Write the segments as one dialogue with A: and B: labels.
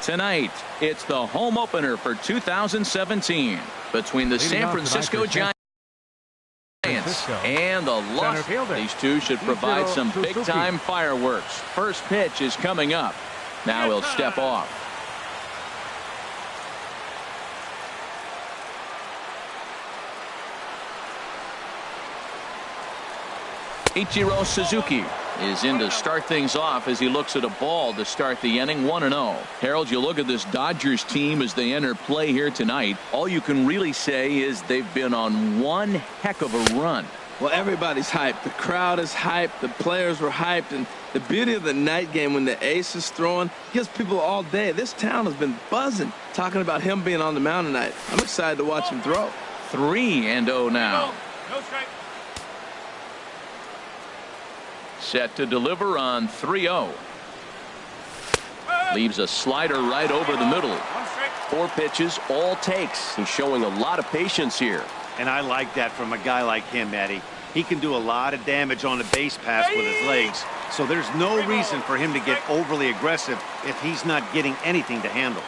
A: Tonight, it's the home opener for 2017 between the San Francisco Giants and the Los. These two should provide some big-time fireworks. First pitch is coming up. Now he'll step off. Ichiro Suzuki is in to start things off as he looks at a ball to start the inning. 1-0. Harold, you look at this Dodgers team as they enter play here tonight. All you can really say is they've been on one heck of a run.
B: Well, everybody's hyped. The crowd is hyped. The players were hyped. And the beauty of the night game when the ace is throwing gives people all day. This town has been buzzing talking about him being on the mound tonight. I'm excited to watch him throw.
A: 3-0 now. No strike. Set to deliver on 3-0. Leaves a slider right over the middle. 4 pitches, all takes.
C: He's showing a lot of patience here. And I like that from a guy like him, Eddie. He can do a lot of damage on the base pass with his legs. So there's no reason for him to get overly aggressive if he's not getting anything to handle.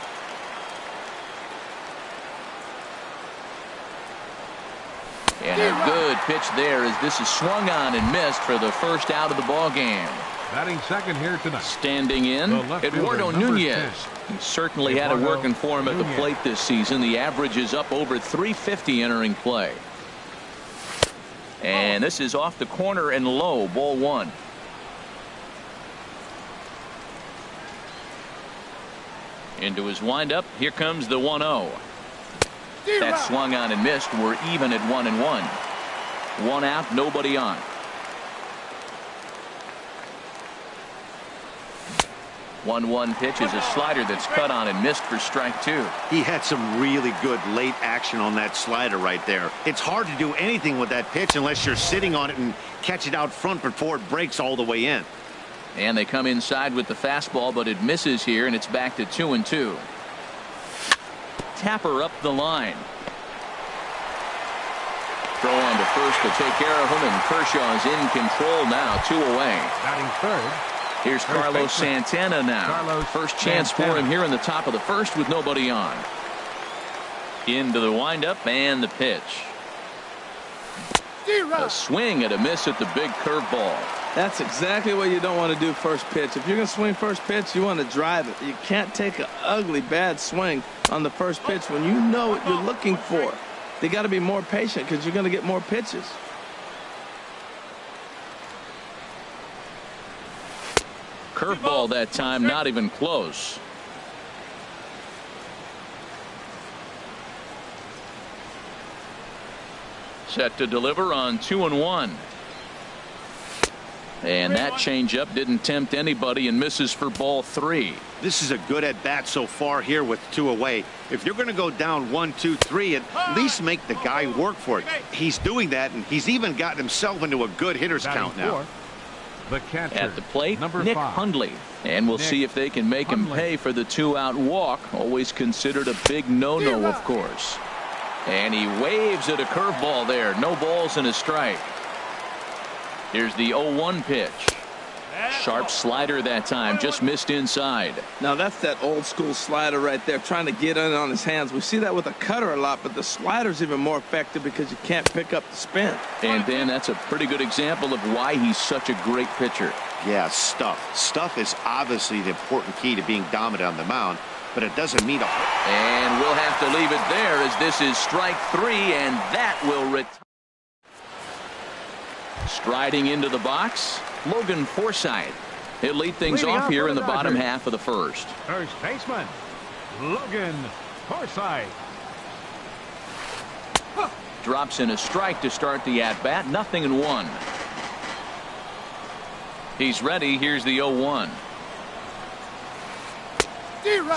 A: And a good pitch there as this is swung on and missed for the first out of the ball game.
D: Batting second here tonight.
A: Standing in, Eduardo Nunez. He certainly had it working for him at the plate this season. The average is up over 350 entering play. And this is off the corner and low, ball 1. Into his windup. Here comes the 1-0. That swung on and missed. We're even at 1-1. 1 out, nobody on. 1-1 pitch is a slider that's cut on and missed for strike 2.
C: He had some really good late action on that slider right there. It's hard to do anything with that pitch unless you're sitting on it and catch it out front before it breaks all the way in.
A: And they come inside with the fastball, but it misses here, and it's back to 2-2. Tapper up the line. Throw on to first to take care of him, and Kershaw's in control now. 2 away.
D: Batting third.
A: Here's Carlos Santana now. First chance for him here in the top of the first with nobody on. Into the windup and the pitch. A swing and a miss at the big curveball.
B: That's exactly what you don't want to do first pitch. If you're going to swing first pitch, you want to drive it. You can't take an ugly, bad swing on the first pitch when you know what you're looking for. They got to be more patient because you're going to get more pitches.
A: Curveball that time, not even close. Set to deliver on 2-1. And that changeup didn't tempt anybody and misses for ball 3.
C: This is a good at bat so far here with 2 away. If you're going to go down 1, 2, 3, at least make the guy work for it. He's doing that, and he's even gotten himself into a good hitter's count now.
D: The catcher,
A: at the plate, Nick
D: 5.
A: Hundley. And we'll see if they can make him pay for the 2-out walk. Always considered a big no-no, of course. And he waves at a curveball there. No balls and a strike. Here's the 0-1 pitch. Sharp slider that time, just missed inside.
B: Now that's that old school slider right there, trying to get in on his hands. We see that with a cutter a lot, but the slider's even more effective because you can't pick up the spin.
A: And Dan, that's a pretty good example of why he's such a great pitcher.
C: Yeah, stuff is obviously the important key to being dominant on the mound, but it doesn't mean
A: and we'll have to leave it there as this is strike 3, and that will retire. Striding into the box, Logan Forsythe. He'll lead things off here in the bottom half of the first.
D: First baseman, Logan Forsythe.
A: Drops in a strike to start the at-bat. 0-1. He's ready. Here's the 0-1.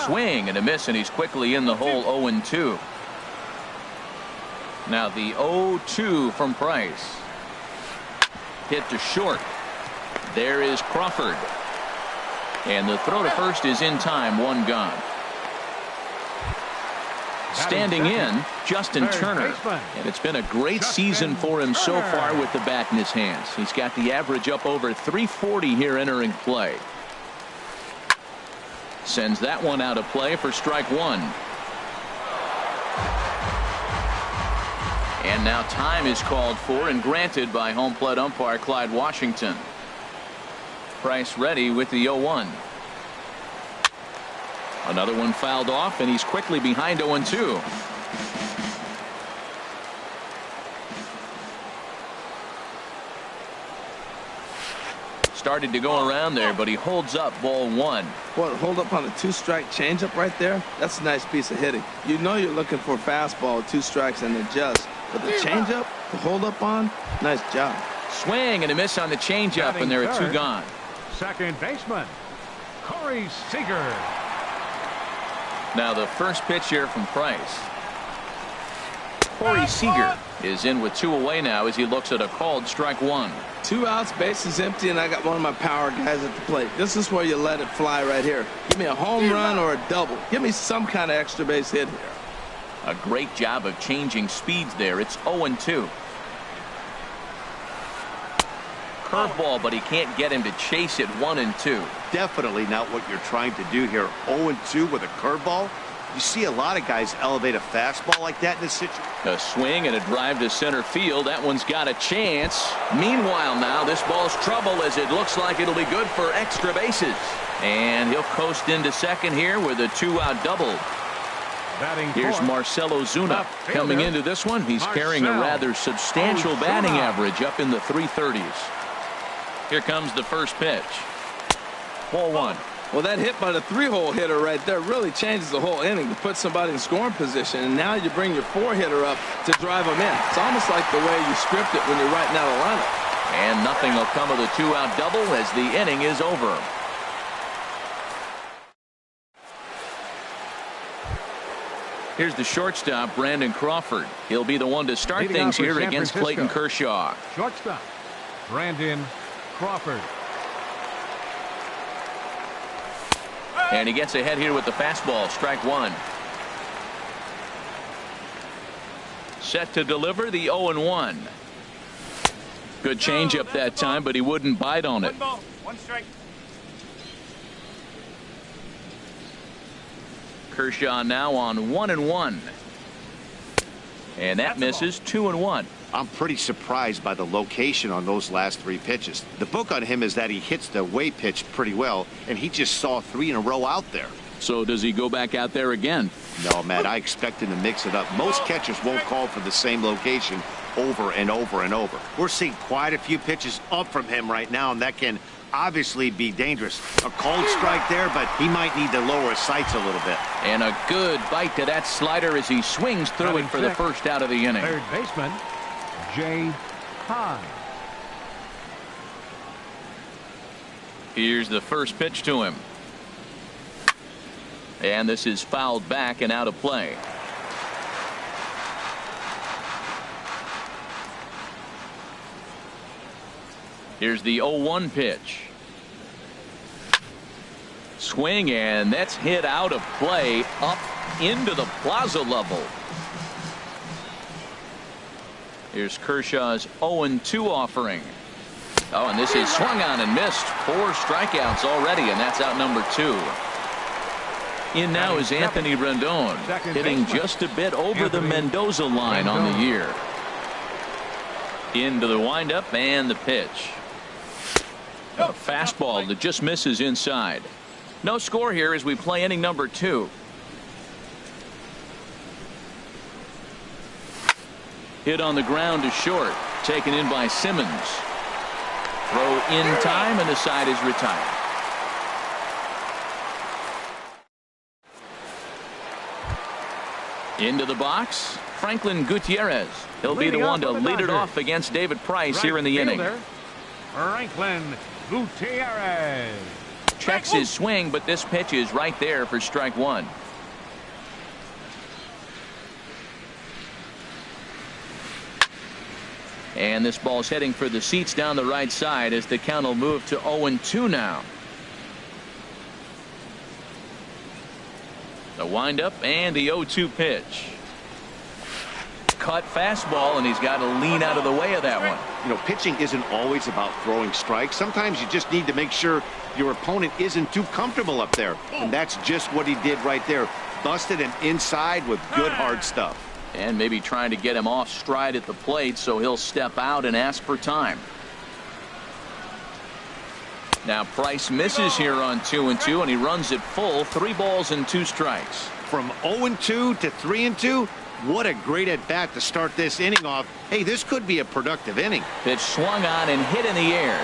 A: Swing and a miss, and he's quickly in the hole. 0-2. Now the 0-2 from Price. Hit to short. There is Crawford. And the throw to first is in time. 1 gone. Standing in, Justin Turner. And it's been a great season for him so far with the bat in his hands. He's got the average up over 340 here entering play. Sends that one out of play for strike one. And now time is called for and granted by home plate umpire Clyde Washington. Price ready with the 0-1. Another one fouled off, and he's quickly behind 0-2. Started to go around there, but he holds up ball one.
B: Well, hold up on a 2-strike changeup right there. That's a nice piece of hitting. You know you're looking for a fastball, 2 strikes and adjust. But the changeup to hold up on, nice job.
A: Swing and a miss on the changeup, and there are 2 gone.
D: Second baseman, Corey Seager.
A: Now the first pitch here from Price. Corey Seager is in with 2 away now as he looks at a called strike one.
B: 2 outs, bases empty, and I got one of my power guys at the plate. This is where you let it fly right here. Give me a home run or a double. Give me some kind of extra base hit here.
A: A great job of changing speeds there. It's 0-2. Curveball, but he can't get him to chase it. 1-2.
C: Definitely not what you're trying to do here. 0-2 with a curveball. You see a lot of guys elevate a fastball like that in this situation.
A: A swing and a drive to center field. That one's got a chance. Meanwhile, now this ball's trouble as it looks like it'll be good for extra bases. And he'll coast into second here with a 2-out double. Here's Marcell Ozuna coming into this one. He's carrying a rather substantial batting average up in the 330s. Here comes the first pitch. Ball one.
B: Well, that hit by the 3-hole hitter right there really changes the whole inning to put somebody in scoring position. And now you bring your 4-hitter up to drive them in. It's almost like the way you script it when you're writing out a lineup.
A: And nothing will come of the 2-out double as the inning is over. Here's the shortstop, Brandon Crawford. He'll be the one to start things here against Clayton Kershaw.
D: Shortstop, Brandon Crawford.
A: And he gets ahead here with the fastball, strike one. Set to deliver the 0-1. Good changeup that time, but he wouldn't bite on it.
E: 1 ball, 1 strike.
A: Kershaw now on 1-1. And that misses. 2-1.
C: I'm pretty surprised by the location on those last 3 pitches. The book on him is that he hits the away pitch pretty well, and he just saw 3 in a row out there.
A: So does he go back out there again?
C: No, Matt, I expect him to mix it up. Most catchers won't call for the same location over and over and over. We're seeing quite a few pitches up from him right now, and that can obviously be dangerous. A cold strike there, but he might need to lower his sights a little bit.
A: And a good bite to that slider as he swings through it for the first out of the inning.
D: Third baseman, Jay Hahn.
A: Here's the first pitch to him. And this is fouled back and out of play. Here's the 0-1 pitch. Swing, and that's hit out of play up into the plaza level. Here's Kershaw's 0-2 offering. Oh, and this is swung on and missed. 4 strikeouts already, and that's out number 2. In now is Anthony Rendon, hitting just a bit over the Mendoza line on the year. Into the windup and the pitch. A fastball that just misses inside. No score here as we play inning number 2. Hit on the ground to short, taken in by Simmons. Throw in time, and the side is retired. Into the box, Franklin Gutierrez. He'll be the one to lead it off against David Price here in the inning.
D: Franklin Gutierrez
A: Checks his swing, but this pitch is right there for strike one. And this ball's heading for the seats down the right side as the count will move to 0-2 now. The windup and the 0-2 pitch. cut fastball, and he's got to lean out of the way of that one.
C: You know, pitching isn't always about throwing strikes. Sometimes you just need to make sure your opponent isn't too comfortable up there. And that's just what he did right there. Busted him inside with good hard stuff.
A: And maybe trying to get him off stride at the plate, so he'll step out and ask for time. Now Price misses here on 2-2, and he runs it full. 3 balls and 2 strikes.
C: From 0-2 to 3-2, what a great at-bat to start this inning off. Hey, this could be a productive inning.
A: Pitch swung on and hit in the air.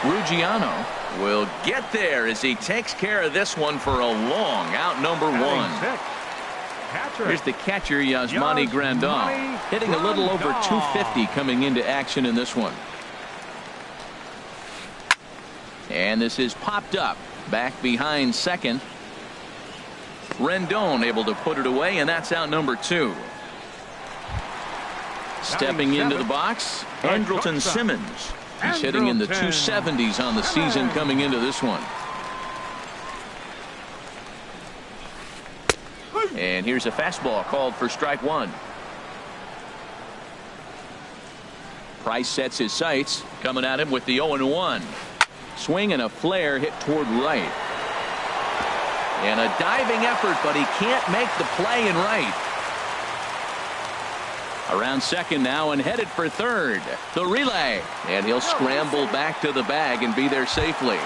A: Ruggiano will get there as he takes care of this one for a long out, number 1. Here's the catcher, Yasmani Grandal, hitting a little over 250 coming into action in this one. And this is popped up back behind second. Rendon able to put it away, and that's out number 2. Stepping into the box, Andrelton Simmons. He's hitting in the 270s on the season coming into this one. And here's a fastball called for strike 1. Price sets his sights, coming at him with the 0-1. Swing and a flare hit toward right. And a diving effort, but he can't make the play in right. Around second now and headed for third. The relay. And he'll scramble back to the bag and be there safely.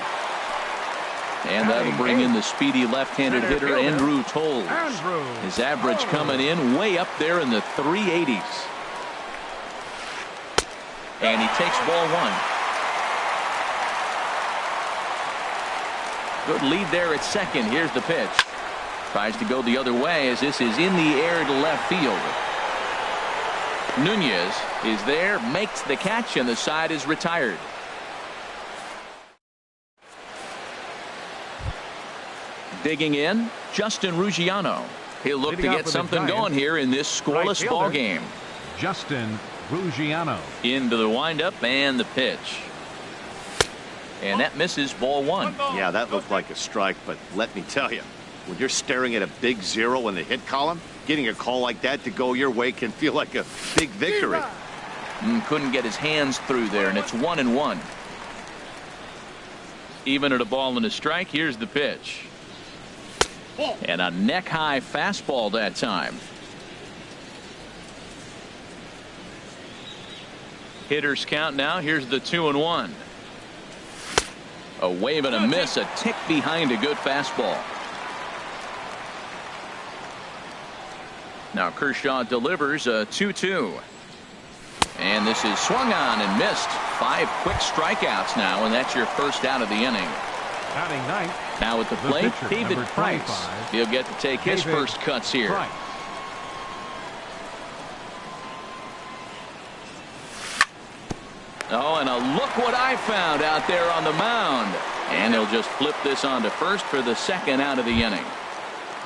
A: And that'll bring in the speedy left-handed hitter Andrew Toles. His average coming in way up there in the 380s. And he takes ball 1. Good lead there at second. Here's the pitch. Tries to go the other way as this is in the air to left field. Nunez is there, makes the catch, and the side is retired. Digging in, Justin Ruggiano. He'll look to get something going here in this scoreless ball game.
D: Justin Ruggiano.
A: Into the windup and the pitch. And that misses, ball 1.
C: Yeah, that looked like a strike, but let me tell you, when you're staring at a big 0 in the hit column, getting a call like that to go your way can feel like a big victory.
A: Couldn't get his hands through there, and it's 1-1. Even at a ball and a strike, here's the pitch. And a neck-high fastball that time. Hitters count now. Here's the 2-1. A wave and a miss, a tick behind a good fastball. Now Kershaw delivers a 2-2. And this is swung on and missed. 5 quick strikeouts now, and that's your first out of the inning.
D: Batting ninth.
A: Now at the plate,
D: pitcher,
A: David
D: number
A: Price.
D: 25,
A: He'll get to take his first cuts here.
D: Price.
A: Oh, and a look what I found out there on the mound. And he'll just flip this on to first for the second out of the inning.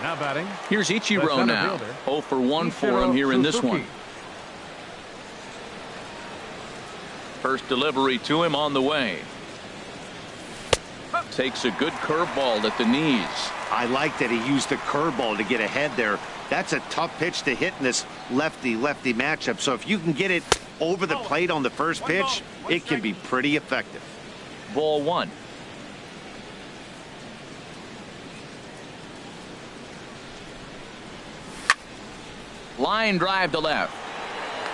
D: Now batting.
A: Here's Ichiro now. 0 for 1 for him here in this one. First delivery to him on the way. Takes a good curveball at the knees.
C: I like that he used the curveball to get ahead there. That's a tough pitch to hit in this lefty-lefty matchup. So if you can get it over the plate on the first pitch, it can be pretty effective.
A: Ball 1. Line drive to left.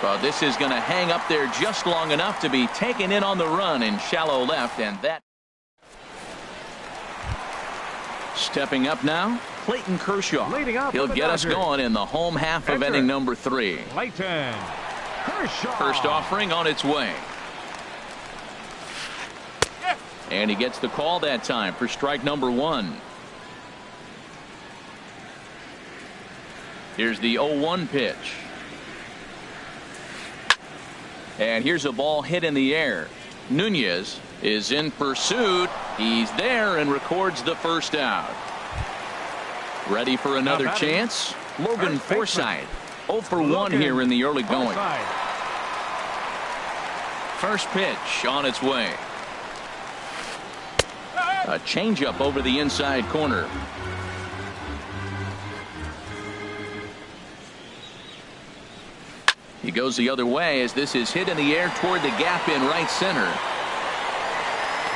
A: But this is going to hang up there just long enough to be taken in on the run in shallow left, and that. Stepping up now, Clayton Kershaw. He'll get us going in the home half of inning number 3.
D: Clayton Kershaw.
A: First offering on its way. And he gets the call that time for strike number 1. Here's the 0-1 pitch. And here's a ball hit in the air. Nunez is in pursuit. He's there and records the first out. Ready for another chance? Logan Forsythe. 0 for 1 here in the early going. First pitch on its way. A changeup over the inside corner. He goes the other way as this is hit in the air toward the gap in right center.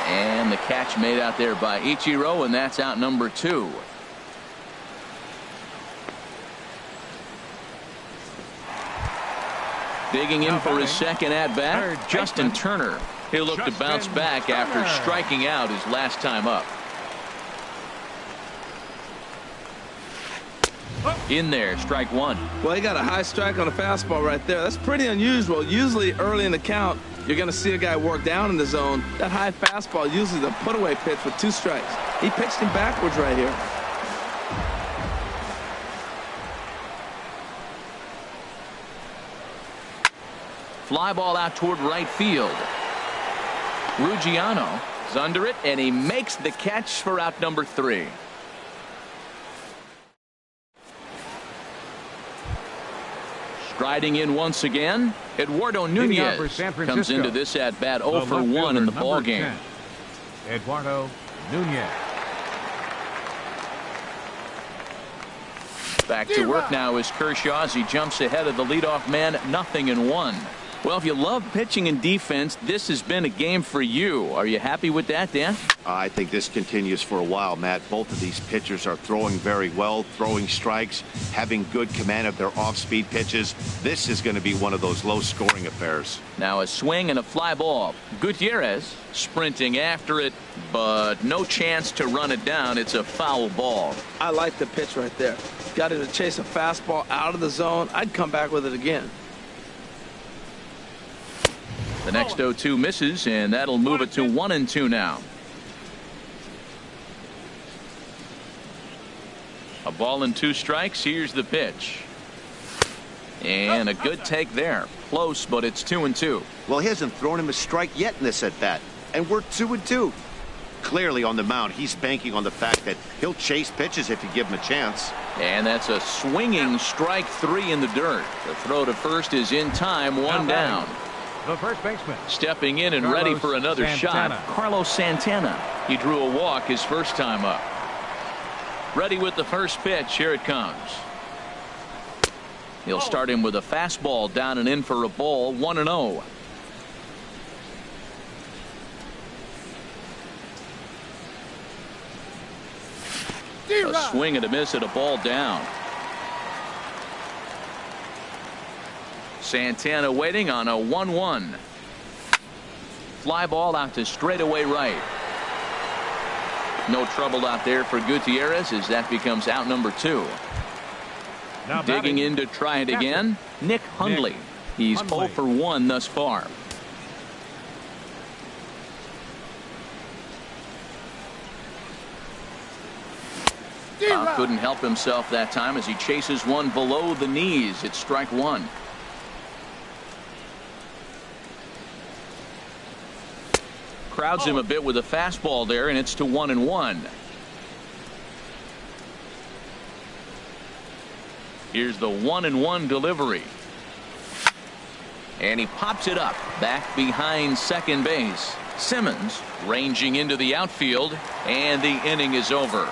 A: And the catch made out there by Ichiro, and that's out number 2. Digging in for his second at-bat, Justin Turner. He'll look to bounce back after striking out his last time up. In there, strike 1.
B: Well, he got a high strike on a fastball right there. That's pretty unusual. Usually early in the count, you're going to see a guy work down in the zone. That high fastball, usually the put-away pitch with 2 strikes. He pitched him backwards right here.
A: Fly ball out toward right field. Ruggiano is under it, and he makes the catch for out number 3. Striding in once again, Eduardo Nunez comes into this at bat 0 for 1 in the ball game.
D: Eduardo Nunez.
A: Back to work now is Kershaw as he jumps ahead of the leadoff man, 0-1. Well, if you love pitching and defense, this has been a game for you. Are you happy with that, Dan?
C: I think this continues for a while, Matt. Both of these pitchers are throwing very well, throwing strikes, having good command of their off-speed pitches. This is going to be one of those low-scoring affairs.
A: Now a swing and a fly ball. Gutierrez sprinting after it, but no chance to run it down. It's a foul ball.
B: I like the pitch right there. Got him to chase a fastball out of the zone. I'd come back with it again.
A: The next 0-2 misses, and that'll move it to 1-2 now. A ball and 2 strikes. Here's the pitch. And a good take there. Close, but it's 2-2.
C: Well, he hasn't thrown him a strike yet in this at-bat, and we're 2-2. Clearly on the mound, he's banking on the fact that he'll chase pitches if you give him a chance.
A: And that's a swinging strike 3 in the dirt. The throw to first is in time, 1 down.
D: The first baseman.
A: Stepping in and ready for another shot, Carlos Santana. He drew a walk his first time up. Ready with the first pitch. Here it comes. He'll start him with a fastball down and in for a ball, 1-0. A swing and a miss at a ball down. Santana waiting on a 1-1. Fly ball out to straightaway right. No trouble out there for Gutierrez as that becomes out number 2.
D: Now
A: digging in to try it again, Nick Hundley. He's 0 for 1 thus far. Couldn't help himself that time as he chases one below the knees. It's strike 1. Crowds him a bit with a fastball there, and it's to 1-1. Here's the 1-1 delivery. And he pops it up back behind second base. Simmons ranging into the outfield, and the inning is over.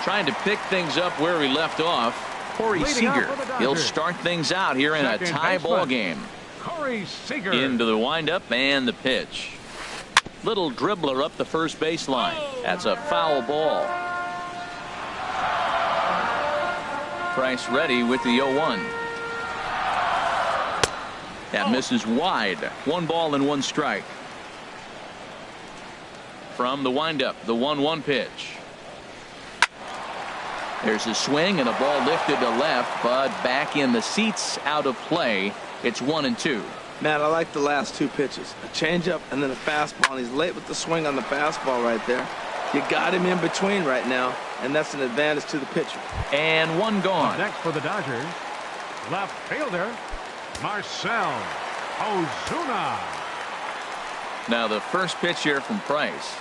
A: Trying to pick things up where he left off. Corey Seager. He'll start things out here in a tie ball game.
D: Corey Seager.
A: Into the windup and the pitch. Little dribbler up the first baseline. That's a foul ball. Price ready with the 0-1. That misses wide. 1 ball and 1 strike. From the windup, the 1-1 pitch. There's a swing and a ball lifted to left, but back in the seats, out of play. It's 1-2.
B: Matt, I like the last 2 pitches. A changeup and then a fastball. And he's late with the swing on the fastball right there. You got him in between right now, and that's an advantage to the pitcher.
A: And 1 gone.
D: Next for the Dodgers, left fielder Marcell Ozuna.
A: Now the first pitch here from Price.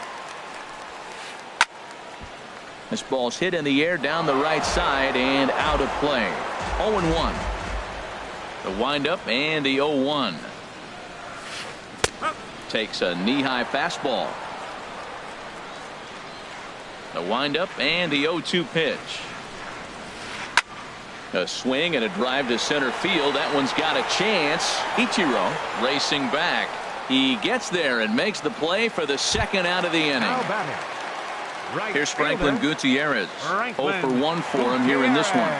A: This ball's hit in the air down the right side and out of play. 0-1. The windup and the 0-1. Takes a knee-high fastball. The windup and the 0-2 pitch. A swing and a drive to center field. That one's got a chance. Ichiro racing back. He gets there and makes the play for the second out of the inning.
D: Right
A: Here's Franklin
D: fielder,
A: Gutierrez.
D: Franklin
A: 0 for 1 for him here in this one.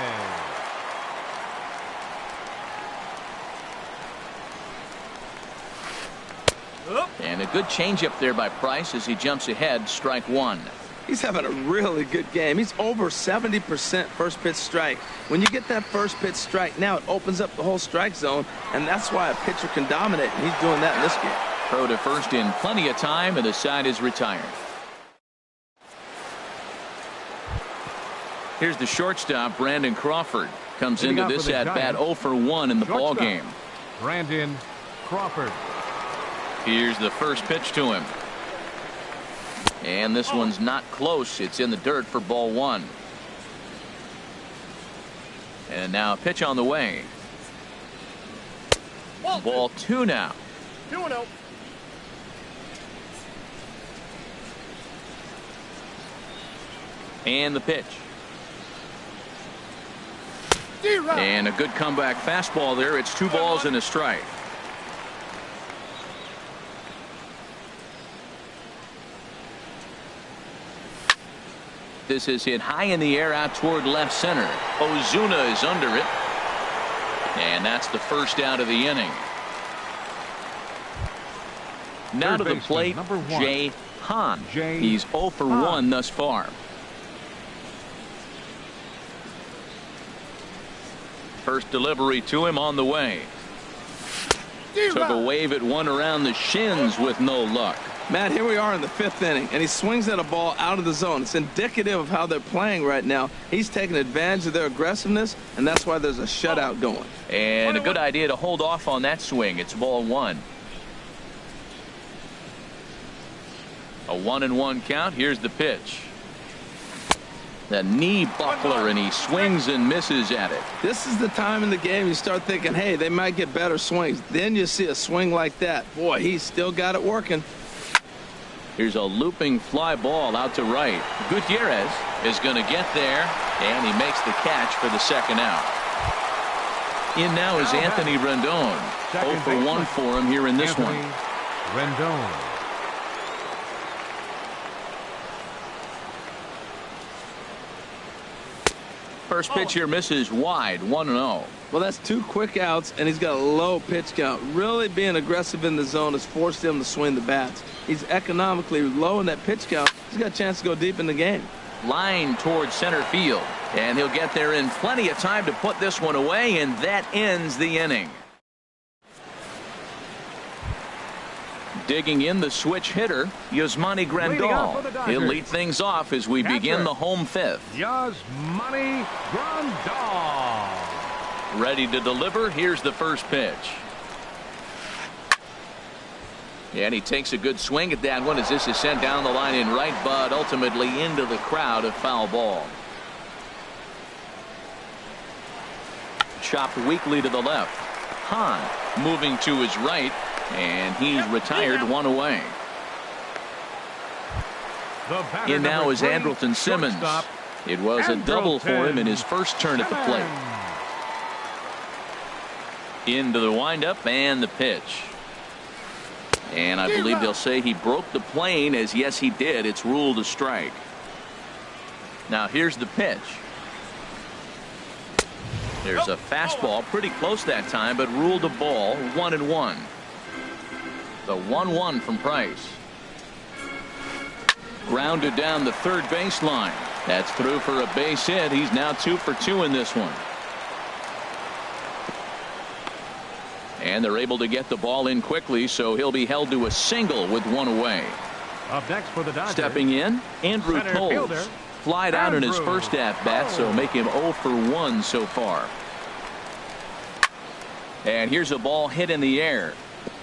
A: And a good changeup there by Price as he jumps ahead. Strike one.
B: He's having a really good game. He's over 70% first pitch strike. When you get that first pitch strike, now it opens up the whole strike zone, and that's why a pitcher can dominate, and he's doing that in this game.
A: Throw to first in plenty of time, and the side is retired. Here's the shortstop, Brandon Crawford. Comes into this at bat 0 for 1 in the ball game.
D: Brandon Crawford.
A: Here's the first pitch to him. And this one's not close. It's in the dirt for ball one. And now a pitch on the way. Ball two now.
E: 2-0.
A: And the pitch. And a good comeback fastball there. It's 2 balls and a strike. This is hit high in the air out toward left center. Ozuna is under it. And that's the first out of the inning. Now to the plate, Jay Hahn. He's 0 for 1 thus far. First delivery to him on the way. Took a wave at one around the shins with no luck.
B: Matt, here we are in the 5th inning, and he swings at a ball out of the zone. It's indicative of how they're playing right now. He's taking advantage of their aggressiveness, and that's why there's a shutout going.
A: And a good idea to hold off on that swing. It's ball one. A 1-1 count. Here's the pitch. The knee buckler, and he swings and misses at it.
B: This is the time in the game you start thinking, hey, they might get better swings. Then you see a swing like that. Boy, he's still got it working.
A: Here's a looping fly ball out to right. Gutierrez is going to get there, and he makes the catch for the second out. In now is Anthony Rendon. 0 for 1 for him here in this one.
D: Rendon.
A: First pitch here misses wide. 1-0.
B: Well, that's 2 quick outs, and he's got a low pitch count. Really being aggressive in the zone has forced him to swing the bats. He's economically low in that pitch count. He's got a chance to go deep in the game.
A: Line towards center field, and he'll get there in plenty of time to put this one away, and that ends the inning. Digging in the switch hitter, Yasmani Grandal. He'll lead things off as we begin the home 5th.
D: Yasmani Grandal.
A: Ready to deliver. Here's the first pitch. And he takes a good swing at that one as this is sent down the line in right, but ultimately into the crowd, a foul ball. Chopped weakly to the left. Hahn moving to his right, and he's retired, 1 away. In now is Andrelton Simmons. It was a double for him in his first turn at the plate. Into the windup and the pitch. And I believe they'll say he broke the plane, as yes he did. It's ruled a strike. Now here's the pitch. There's a fastball pretty close that time, but ruled a ball. 1-1. The 1-1 from Price. Grounded down the third baseline. That's through for a base hit. He's now 2 for 2 in this one. And they're able to get the ball in quickly, so he'll be held to a single with 1 away.
D: Up next for the Dodgers.
A: Stepping in, Andrew Toles. Flied out in his first at-bat, so make him 0 for 1 so far. And here's a ball hit in the air,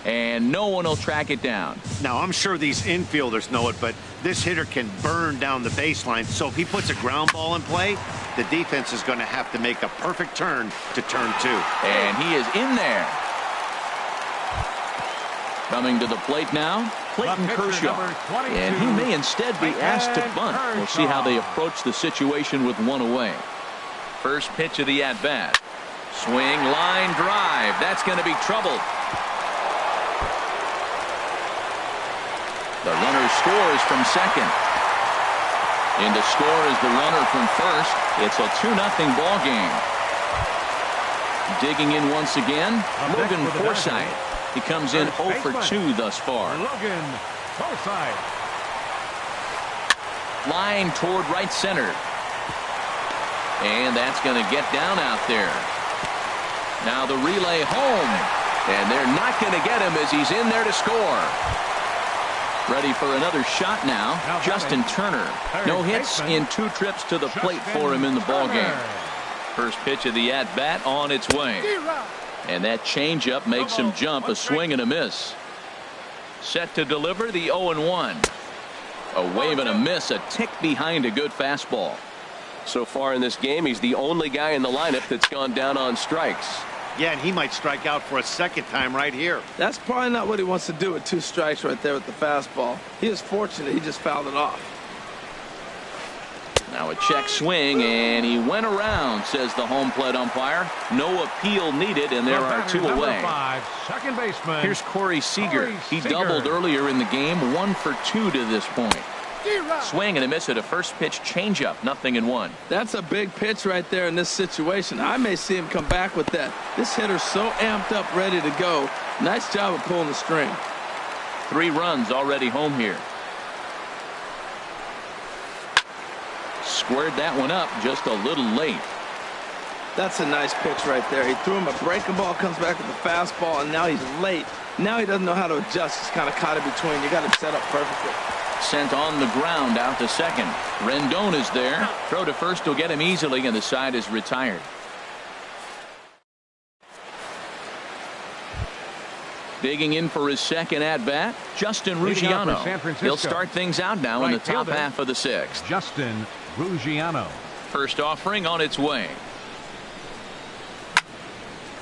A: and no one will track it down.
C: Now, I'm sure these infielders know it, but this hitter can burn down the baseline, so if he puts a ground ball in play, the defense is going to have to make a perfect turn to turn 2.
A: And he is in there. Coming to the plate now, Clayton Kershaw. And he may instead be asked to bunt. We'll see how they approach the situation with one away. First pitch of the at-bat. Swing, line drive. That's going to be trouble. The runner scores from second. In to score is the runner from first. It's a 2-0 ball game. Digging in once again, Logan Forsythe. He comes in 0 for 2 thus far.
D: Logan Forsythe.
A: Line toward right center. And that's going to get down out there. Now the relay home. And they're not going to get him as he's in there to score. Ready for another shot now. Justin Turner. No hits in 2 trips to the plate for him in the ballgame. First pitch of the at-bat on its way. And that changeup makes him jump. A swing and a miss. Set to deliver the 0-1. A wave and a miss. A tick behind a good fastball.
E: So far in this game, he's the only guy in the lineup that's gone down on strikes.
C: Yeah, and he might strike out for a second time right here.
B: That's probably not what he wants to do with 2 strikes right there with the fastball. He is fortunate he just fouled it off.
A: Now a check swing, and he went around, says the home plate umpire. No appeal needed, and there are 2 away.
D: 5, second baseman.
A: Here's Corey Seager. He doubled earlier in the game, 1 for 2 to this point. Swing and a miss at a first pitch changeup, 0-1.
B: That's a big pitch right there in this situation. I may see him come back with that. This hitter's so amped up, ready to go. Nice job of pulling the string.
A: 3 runs already home here. Squared that one up just a little late.
B: That's a nice pitch right there. He threw him a breaking ball, comes back with the fastball, and now he's late. Now he doesn't know how to adjust. He's kind of caught in between. You got him set up perfectly.
A: Sent on the ground out to second. Rendon is there. Throw to first will get him easily, and the side is retired. Digging in for his second at-bat, Justin Ruggiano. He'll start things out now in the top half of the 6th.
D: Justin Ruggiano.
A: First offering on its way.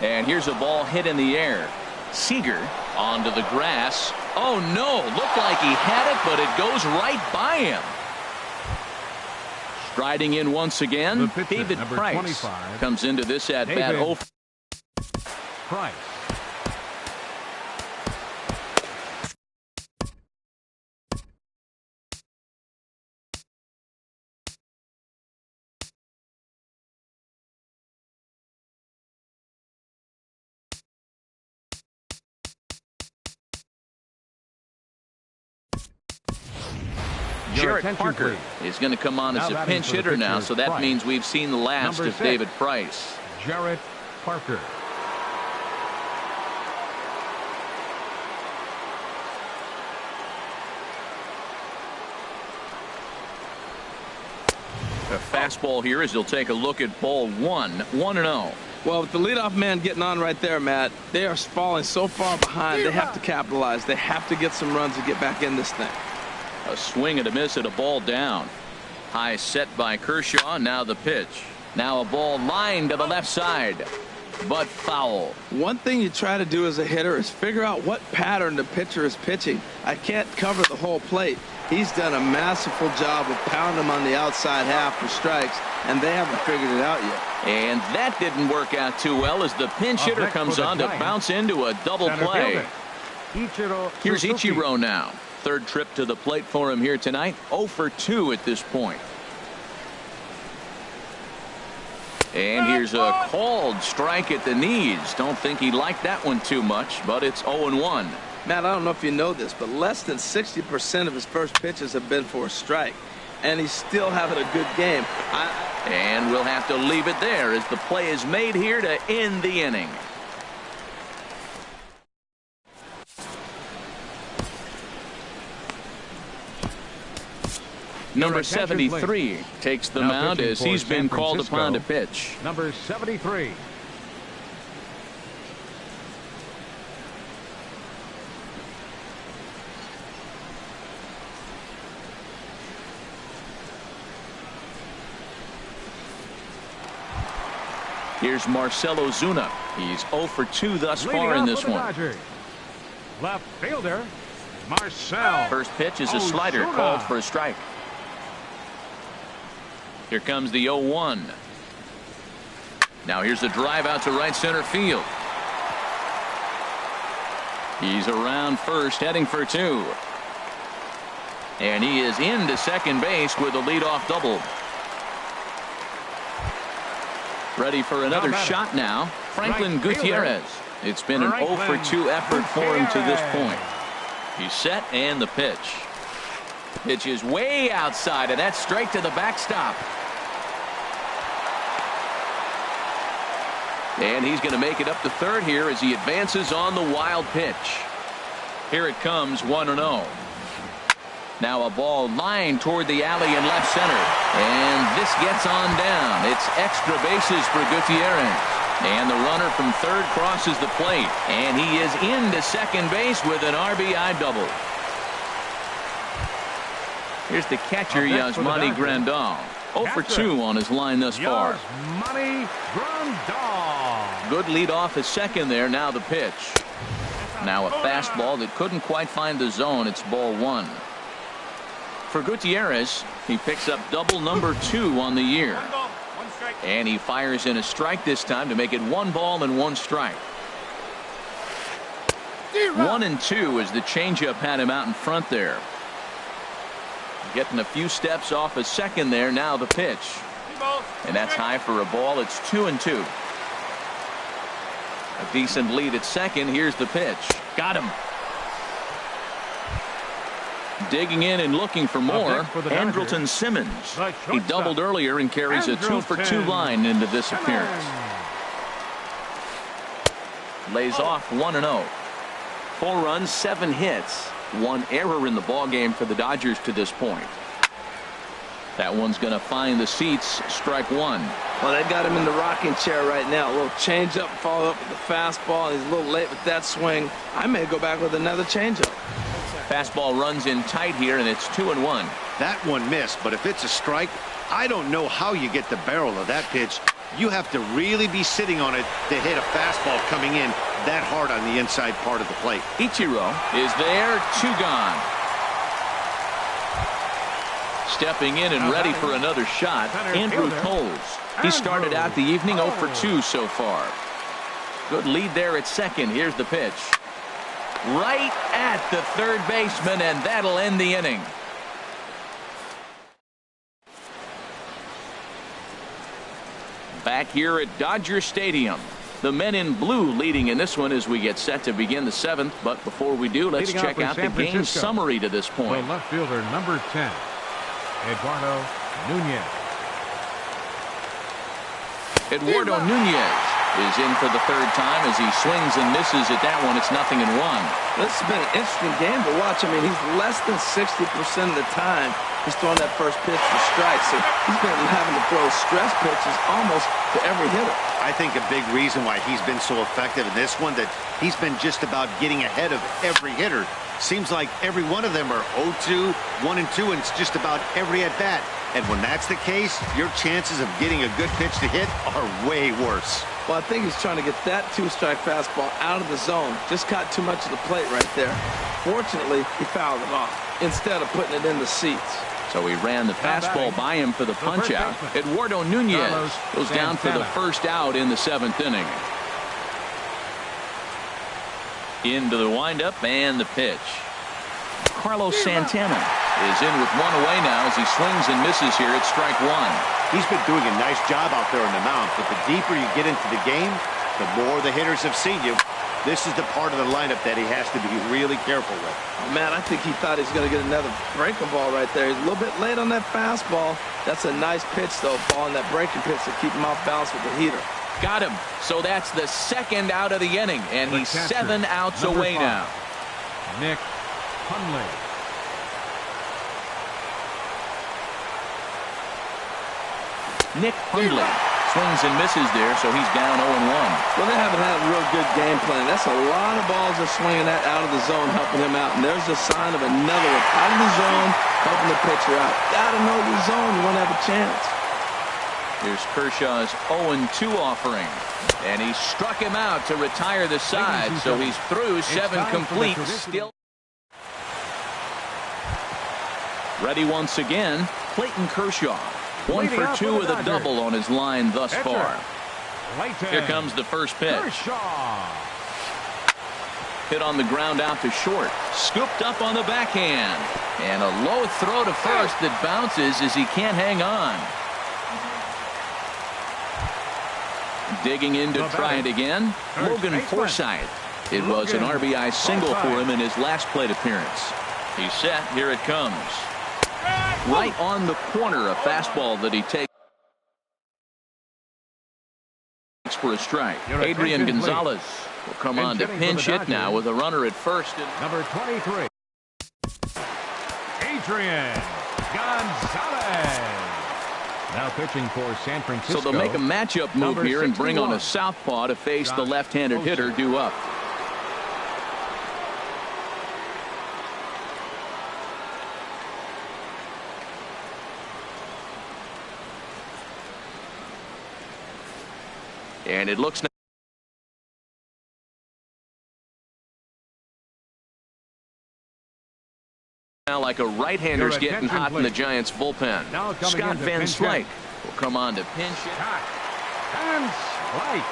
A: And here's a ball hit in the air. Seager onto the grass. Oh no, looked like he had it, but it goes right by him. Striding in once again, David Price comes into this at bat.
D: Price.
A: Jarrett Parker is going to come on as a pinch hitter now, so that means we've seen the last of David Price.
D: Jarrett Parker.
A: A fastball here as he'll take a look at ball 1. 1-0.
B: Well, with the leadoff man getting on right there, Matt, they are falling so far behind. They have to capitalize. They have to get some runs to get back in this thing.
A: A swing and a miss at a ball down. High set by Kershaw. Now the pitch. Now a ball lined to the left side, but foul.
B: One thing you try to do as a hitter is figure out what pattern the pitcher is pitching. I can't cover the whole plate. He's done a masterful job of pounding him on the outside half for strikes, and they haven't figured it out yet.
A: And that didn't work out too well as the pinch hitter comes on to bounce into a double play. Here's Ichiro now. 3rd trip to the plate for him here tonight. 0 for 2 at this point. And here's a called strike at the knees. Don't think he liked that one too much, but it's 0-1.
B: Matt, I don't know if you know this, but less than 60% of his first pitches have been for a strike, and he's still having a good game.
A: And we'll have to leave it there as the play is made here to end the inning. Number 73 takes the mound as he's been called upon to pitch.
D: Number 73.
A: Here's Marcell Ozuna. He's 0 for 2 thus far in this one.
D: Left fielder, Marcel.
A: First pitch is a slider called for a strike. Here comes the 0-1. Now here's the drive out to right center field. He's around first, heading for two. And he is into second base with a leadoff double. Ready for another shot now. Franklin Gutierrez. It's been an 0 for 2 effort for him to this point. He's set and the pitch. Pitch is way outside, and that's straight to the backstop. And he's going to make it up to third here as he advances on the wild pitch. Here it comes, 1-0. Now a ball lined toward the alley in left center. And this gets on down. It's extra bases for Gutierrez. And the runner from third crosses the plate. And he is into second base with an RBI double. Here's the catcher, Yasmani Grandal. 0 for 2 on his line thus far.
D: Yasmani Grandal.
A: Good lead off his second there. Now the pitch. Now a fastball that couldn't quite find the zone. It's ball 1. For Gutierrez, he picks up double number 2 on the year. And he fires in a strike this time to make it 1 ball and 1 strike. 1-2 as the changeup had him out in front there. Getting a few steps off a second there. Now the pitch. And that's high for a ball. It's 2-2. A decent lead at second. Here's the pitch. Got him. Digging in and looking for more. Andrelton Simmons. He doubled earlier and carries a 2 for 2 line into this appearance. Lays off 1-0. 4 runs, 7 hits. 1 error in the ball game for the Dodgers to this point. That one's going to find the seats. Strike 1.
B: Well, they got him in the rocking chair right now. A little changeup, follow up with the fastball. He's a little late with that swing. I may go back with another changeup.
A: Fastball runs in tight here, and it's 2-1.
C: That one missed, but if it's a strike, I don't know how you get the barrel of that pitch. You have to really be sitting on it to hit a fastball coming in that hard on the inside part of the plate.
A: Ichiro is there. 2 gone. Stepping in and ready for another shot, Andrew Coles. He started out the evening 0 for 2 so far. Good lead there at second. Here's the pitch. Right at the third baseman, and that'll end the inning. Back here at Dodger Stadium. The men in blue leading in this one as we get set to begin the 7th. But before we do, let's check out the game summary to this point.
D: The left fielder, number 10, Eduardo Nunez.
A: Eduardo Nunez is in for the 3rd time as he swings and misses at that one. It's 0-1.
B: This has been an interesting game to watch. I mean, he's less than 60% of the time he's throwing that first pitch for strikes. So he's been having to throw stress pitches almost to every hitter.
C: I think a big reason why he's been so effective in this one, that he's been just about getting ahead of every hitter. Seems like every one of them are 0-2, 1-2, and it's just about every at-bat. And when that's the case, your chances of getting a good pitch to hit are way worse.
B: Well, I think he's trying to get that 2-strike fastball out of the zone. Just caught too much of the plate right there. Fortunately, he fouled it off instead of putting it in the seats.
A: So he ran the fastball by him for the punch-out. Eduardo Nunez goes down for the first out in the 7th inning. Into the windup and the pitch. Carlos Santana is in with 1 away now as he swings and misses here at strike 1.
C: He's been doing a nice job out there on the mound, but the deeper you get into the game, the more the hitters have seen you. This is the part of the lineup that he has to be really careful with.
B: Oh, man, I think he thought he was going to get another breaking ball right there. He's a little bit late on that fastball. That's a nice pitch, though, ball in that breaking pitch to keep him off balance with the heater.
A: Got him. So that's the 2nd out of the inning, and he's 7 outs away now.
D: Nick Hundley.
A: Nick Hundley swings and misses there, so he's down 0-1.
B: Well, they haven't had a real good game plan. That's a lot of balls they're swinging at out of the zone, helping him out. And there's a sign of another one out of the zone, helping the pitcher out. Gotta know your zone. You won't have a chance.
A: Here's Kershaw's 0-2 offering. And he struck him out to retire the side, so he's through 7 complete. Still. Ready once again, Clayton Kershaw. 1 for 2 with a double on his line thus far. Here comes the first pitch. Hit on the ground out to short. Scooped up on the backhand. And a low throw to first that bounces as he can't hang on. Digging in to try it again, Logan Forsythe. It was an RBI single for him in his last plate appearance. He's set. Here it comes. Right on the corner, a fastball that he takes for a strike. Adrian Gonzalez will come on to pinch hit now with a runner at first.
D: Number 23, Adrian Gonzalez. Now pitching for San Francisco.
A: So they'll make a matchup move here and bring on a southpaw to face the left-handed hitter due up. And it looks now like a right-hander's getting hot in the Giants bullpen. Scott Van Slyke will come on to pinch it.
D: Van Slyke.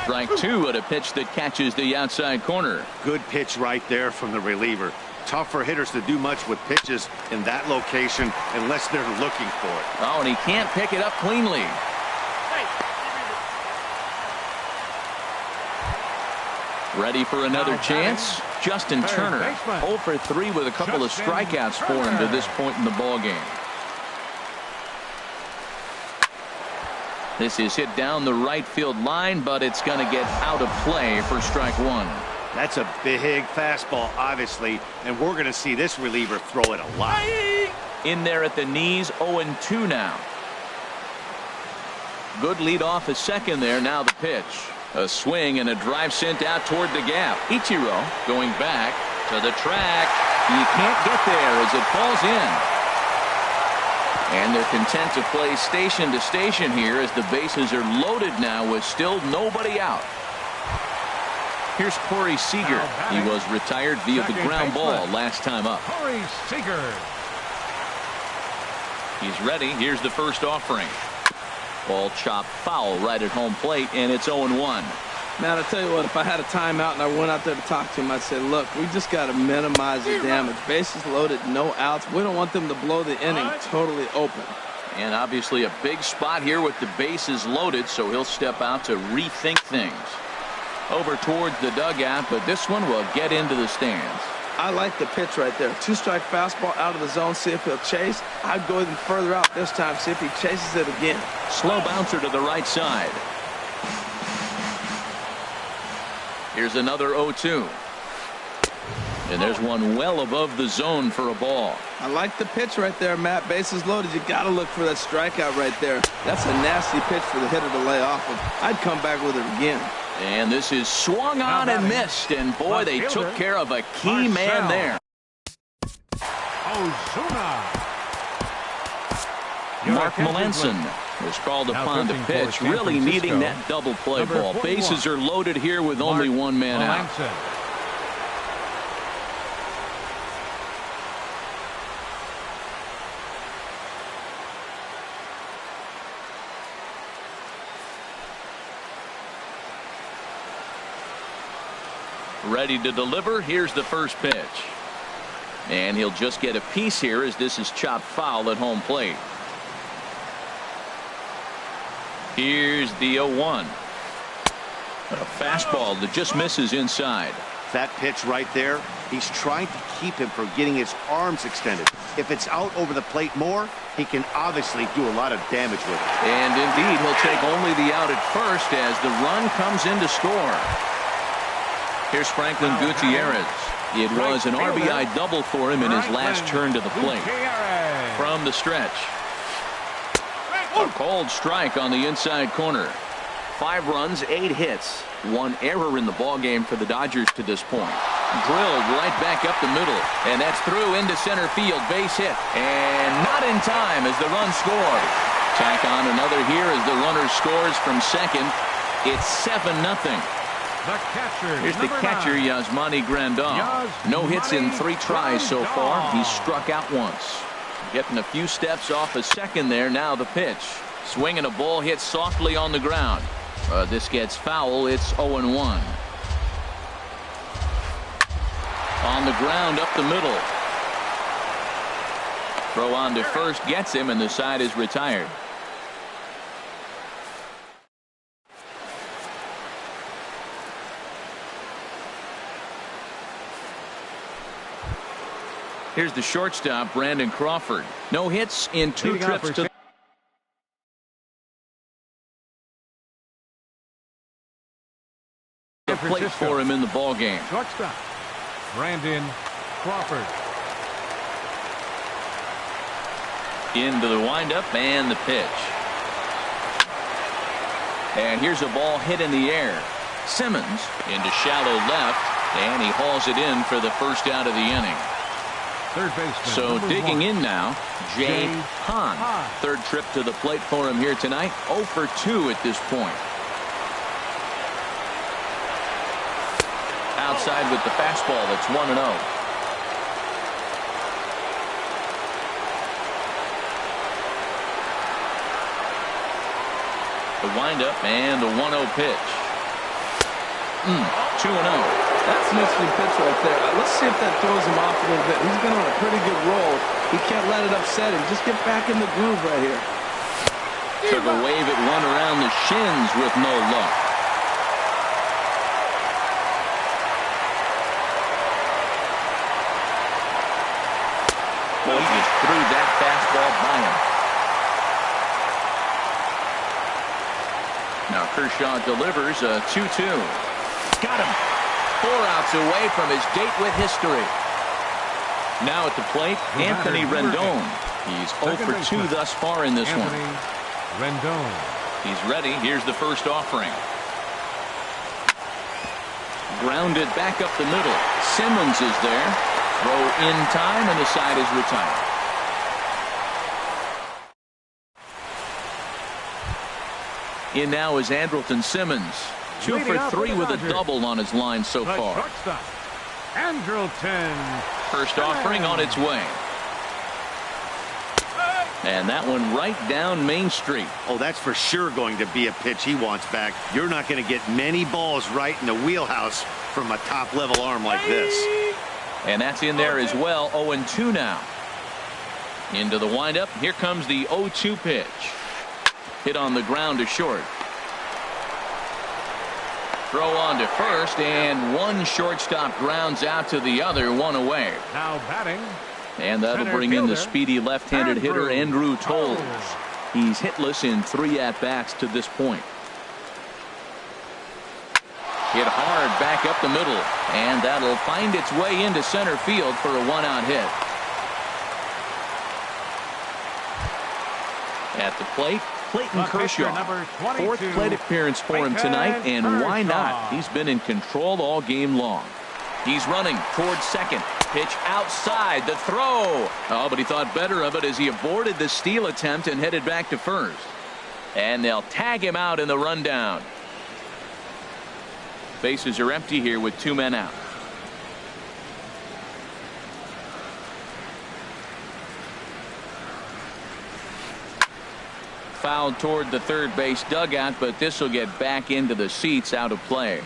A: Strike 2 at a pitch that catches the outside corner.
C: Good pitch right there from the reliever. Tough for hitters to do much with pitches in that location unless they're looking for it.
A: Oh, and he can't pick it up cleanly. Ready for another chance? Justin Turner, 0 for 3 with a couple of strikeouts for him to this point in the ballgame. This is hit down the right field line, but it's going to get out of play for strike 1.
C: That's a big fastball, obviously, and we're going to see this reliever throw it a lot.
A: In there at the knees, 0-2 now. Good lead off a second there. Now the pitch. A swing and a drive sent out toward the gap. Ichiro going back to the track. He can't get there as it falls in. And they're content to play station to station here as the bases are loaded now with still nobody out. Here's Corey Seager. He was retired via the ground ball last time up.
D: Corey Seager.
A: He's ready. Here's the first offering. Ball chopped foul right at home plate, and it's 0-1.
B: Man, I tell you what, if I had a timeout and I went out there to talk to him, I'd say, look, we just got to minimize the damage. Bases loaded, no outs. We don't want them to blow the inning totally open.
A: And obviously a big spot here with the bases loaded, so he'll step out to rethink things. Over towards the dugout, but this one will get into the stands.
B: I like the pitch right there. 2-strike fastball out of the zone, see if he'll chase. I'd go even further out this time, see if he chases it again.
A: Slow bouncer to the right side. Here's another 0-2. And there's one well above the zone for a ball.
B: I like the pitch right there, Matt. Bases loaded. You got to look for that strikeout right there. That's a nasty pitch for the hitter to lay off of. I'd come back with it again.
A: And this is swung on and missed. And boy, they took care of a key man there. Mark Melanson was called upon to pitch, really needing that double play ball. Bases are loaded here with only one man out. Ready to deliver. Here's the first pitch. And he'll just get a piece here as this is chopped foul at home plate. Here's the 0-1. A fastball that just misses inside.
C: That pitch right there, he's trying to keep him from getting his arms extended. If it's out over the plate more, he can obviously do a lot of damage with it.
A: And indeed, he'll take only the out at first as the run comes in to score. Here's Franklin Gutierrez. It was an RBI double for him in his last turn to the plate. From the stretch. A cold strike on the inside corner. 5 runs, 8 hits. 1 error in the ballgame for the Dodgers to this point. Drilled right back up the middle. And that's through into center field. Base hit. And not in time as the run scores. Tack on another here as the runner scores from second. It's 7-0.
D: The catcher.
A: Here's the catcher, Yasmani Grandal. No hits in 3 tries so far. He's struck out once. Getting a few steps off a second there. Now the pitch. Swinging a ball hit softly on the ground. This gets foul. It's 0-1. On the ground up the middle. Throw on to first gets him, and the side is retired. Here's the shortstop, Brandon Crawford. No hits in 2 trips to the plate for him in the ball game.
D: Shortstop, Brandon Crawford.
A: Into the windup and the pitch. And here's a ball hit in the air. Simmons into shallow left, and he hauls it in for the first out of the inning.
D: Third baseman.
A: So digging in now, Jay Hahn. Third trip to the plate for him here tonight. 0 for 2 at this point. Outside with the fastball. That's 1-0. The windup and the 1-0 pitch. 2-0.
B: That's an interesting pitch right there. Let's see if that throws him off a little bit. He's been on a pretty good roll. He can't let it upset him. Just get back in the groove right here.
A: Took a wave at one around the shins with no luck. Well, he just threw that fastball by him. Now Kershaw delivers a 2-2. Got him. 4 outs away from his date with history. Now at the plate, Anthony Rendon. He's 0 for 2 thus far in this one.
D: Rendon.
A: He's ready. Here's the first offering. Grounded back up the middle. Simmons is there. Throw in time, and the side is retired. In now is Andrelton Simmons. 2 for 3 with a double on his line so far.
D: Shortstop, Andrelton.
A: First offering on its way. And that one right down Main Street.
C: Oh, that's for sure going to be a pitch he wants back. You're not going to get many balls right in the wheelhouse from a top-level arm like this.
A: And that's in there as well. 0-2 now. Into the windup. Here comes the 0-2 pitch. Hit on the ground to short. Throw on to first, and one shortstop grounds out to the other, 1 away.
D: Now batting.
A: And that'll bring in the speedy left-handed hitter Andrew Toles. He's hitless in 3 at-bats to this point. Hit hard back up the middle, and that'll find its way into center field for a 1-out hit. At the plate, Clayton Kershaw. 4th plate appearance for him tonight, and why not? He's been in control all game long. He's running towards second. Pitch outside. The throw. Oh, but he thought better of it as he aborted the steal attempt and headed back to first. And they'll tag him out in the rundown. Bases are empty here with 2 men out. Fouled toward the third base dugout, but this will get back into the seats, out of play.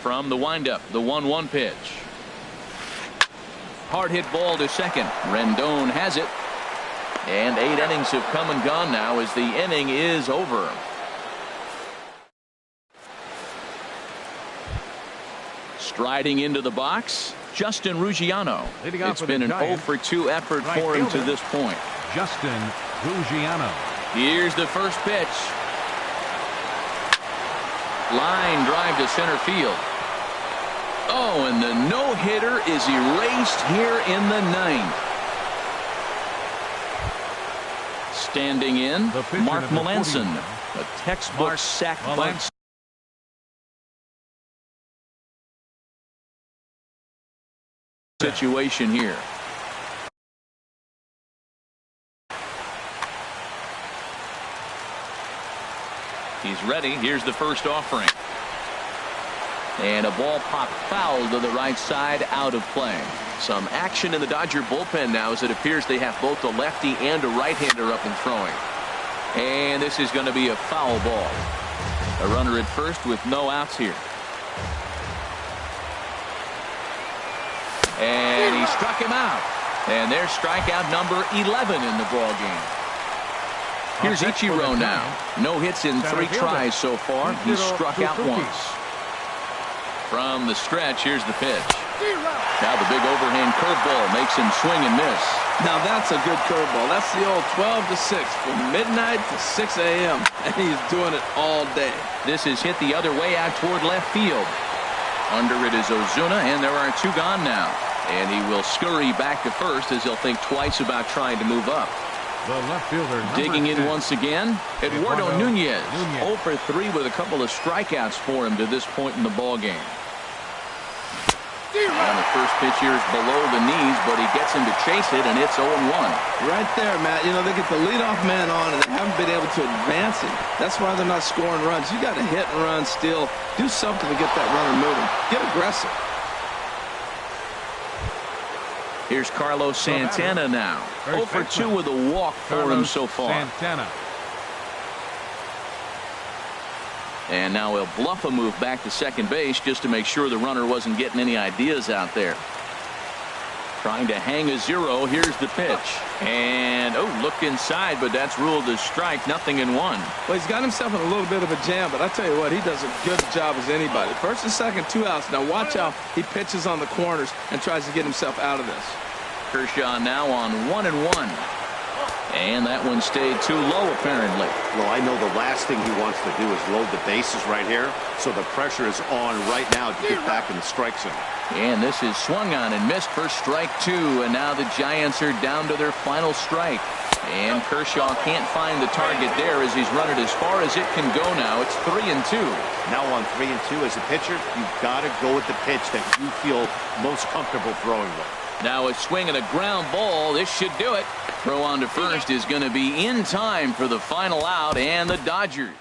A: From the windup, the 1-1 pitch. Hard hit ball to second. Rendon has it. And 8 innings have come and gone now as the inning is over. Striding into the box, Justin Ruggiano. It's been an 0 for 2 effort for him to this point.
D: Justin Ruggiano.
A: Here's the first pitch. Line drive to center field. Oh, and the no-hitter is erased here in the 9th. Standing in, Mark Melanson. A textbook sack bunt situation here. He's ready. Here's the first offering. And a ball popped foul to the right side, out of play.
E: Some action in the Dodger bullpen now, as it appears they have both a lefty and a right-hander up and throwing.
A: And this is going to be a foul ball. A runner at first with no outs here. And he struck him out. And there's strikeout number 11 in the ball game. Here's Ichiro now. No hits in 3 tries so far. He's struck out once. From the stretch, here's the pitch. Now the big overhand curveball makes him swing and miss.
B: Now that's a good curveball. That's the old 12 to 6 from midnight to 6 a.m. and he's doing it all day.
A: This is hit the other way out toward left field. Under it is Ozuna, and there are 2 gone now. And he will scurry back to first as he'll think twice about trying to move up.
D: The left fielder
A: digging in
D: 10.
A: once again, Eduardo Nunez. 0 for 3 with a couple of strikeouts for him to this point in the ball game. And the first pitch here is below the knees, but he gets him to chase it, and it's 0-1.
B: Right there, Matt. You know, they get the leadoff man on, and they haven't been able to advance him. That's why they're not scoring runs. You got to hit and run, steal, do something to get that runner moving. Get aggressive.
A: Here's Carlos Santana now. 0 for 2 with a walk for him so far.
D: Santana.
A: And now he'll bluff a move back to second base just to make sure the runner wasn't getting any ideas out there. Trying to hang a 0. Here's the pitch. And, looked inside, but that's ruled as strike. Nothing in 1.
B: Well, he's got himself in a little bit of a jam, but I tell you what, he does a good job as anybody. First and second, 2 outs. Now watch how he pitches on the corners and tries to get himself out of this.
A: Kershaw now on 1-1. And that one stayed too low, apparently.
C: Well, I know the last thing he wants to do is load the bases right here, so the pressure is on right now to get back in the strike zone.
A: And this is swung on and missed for strike 2, and now the Giants are down to their final strike. And Kershaw can't find the target there as he's run it as far as it can go now. It's 3-2.
C: Now on 3-2 as a pitcher, you've got to go with the pitch that you feel most comfortable throwing with.
A: Now a swing and a ground ball. This should do it. Throw on to first is going to be in time for the final out, and the Dodgers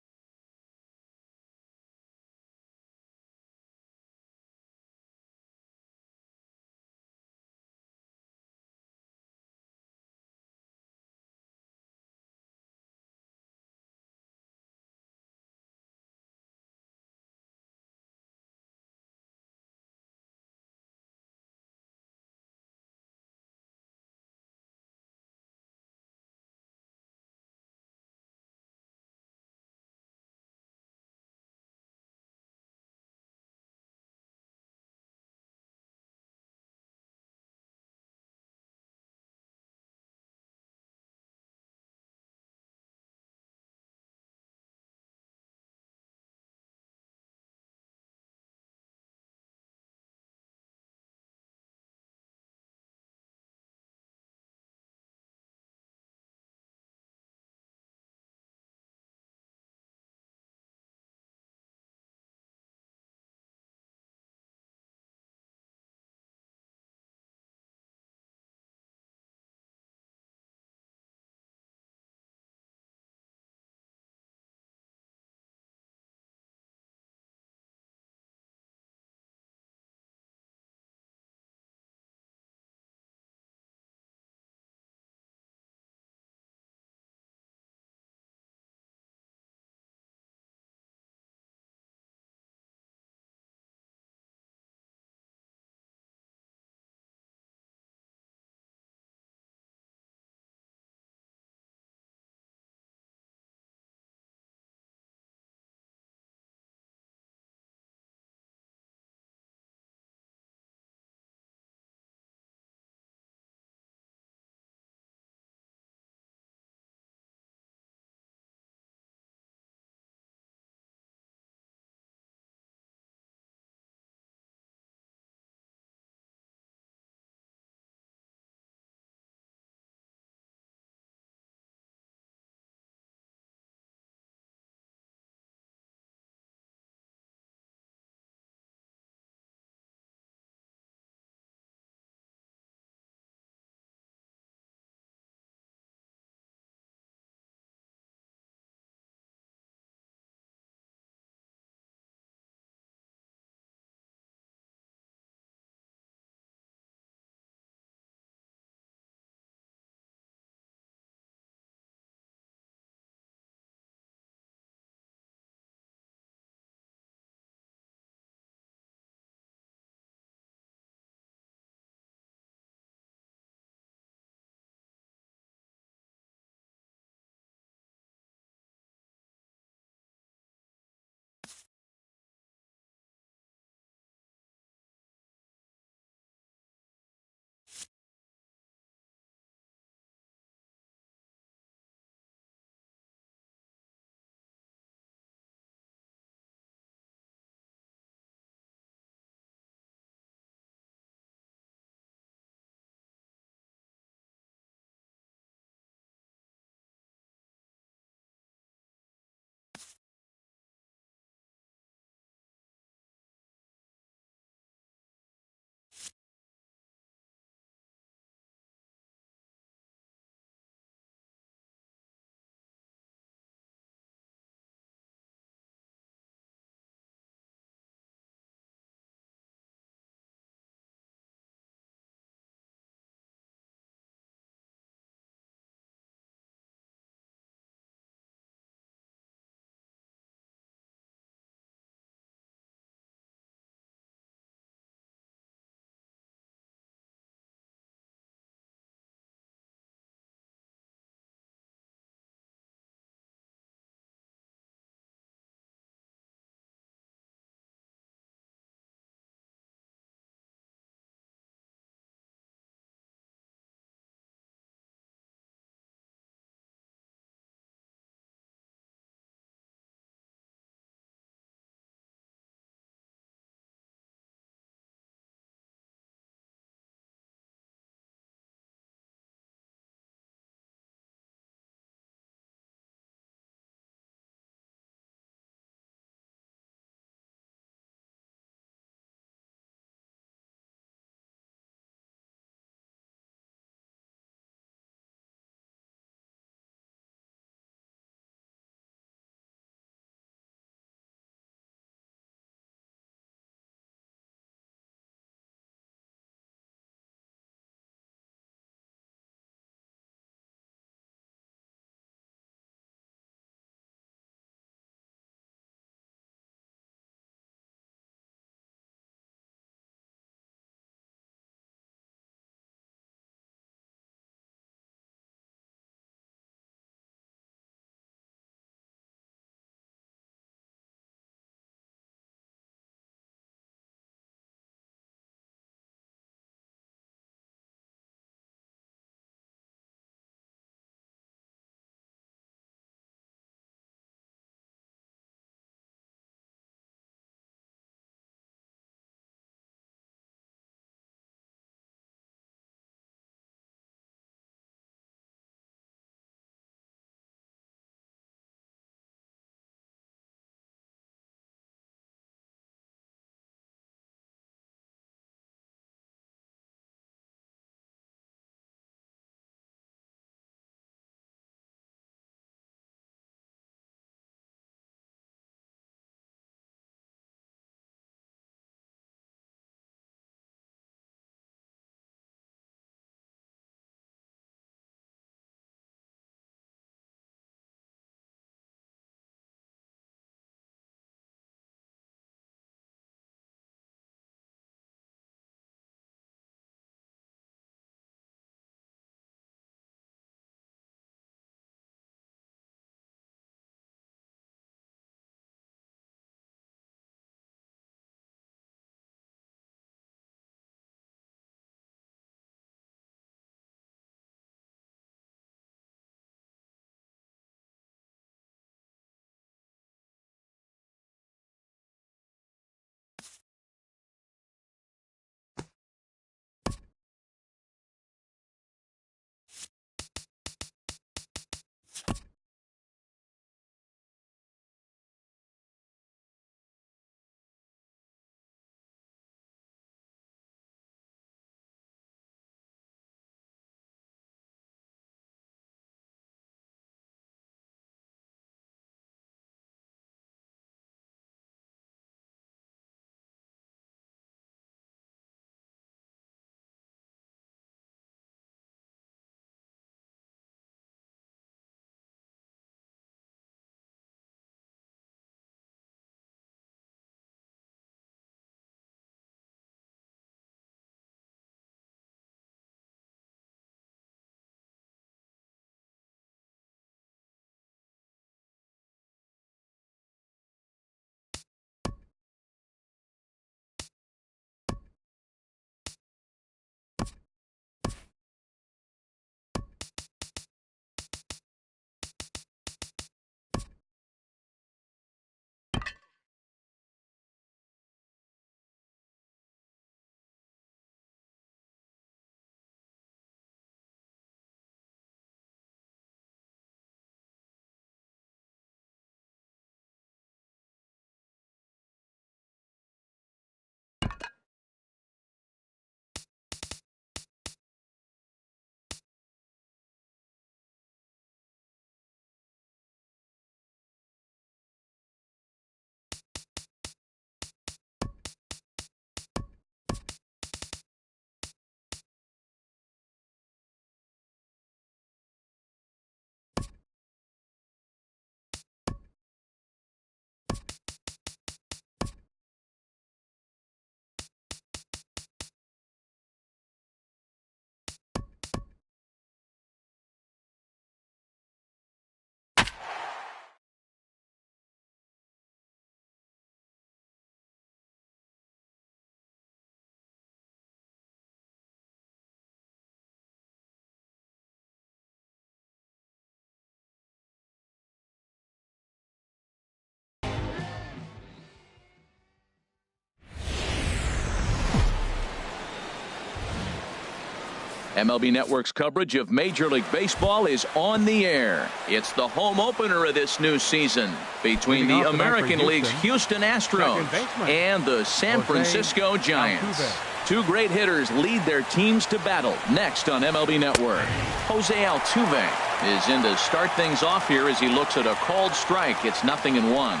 A: MLB Network's coverage of Major League Baseball is on the air. It's the home opener of this new season between the American League's Houston Astros and the San Francisco Giants. Two great hitters lead their teams to battle next on MLB Network. Jose Altuve is in to start things off here as he looks at a called strike. It's 0-1.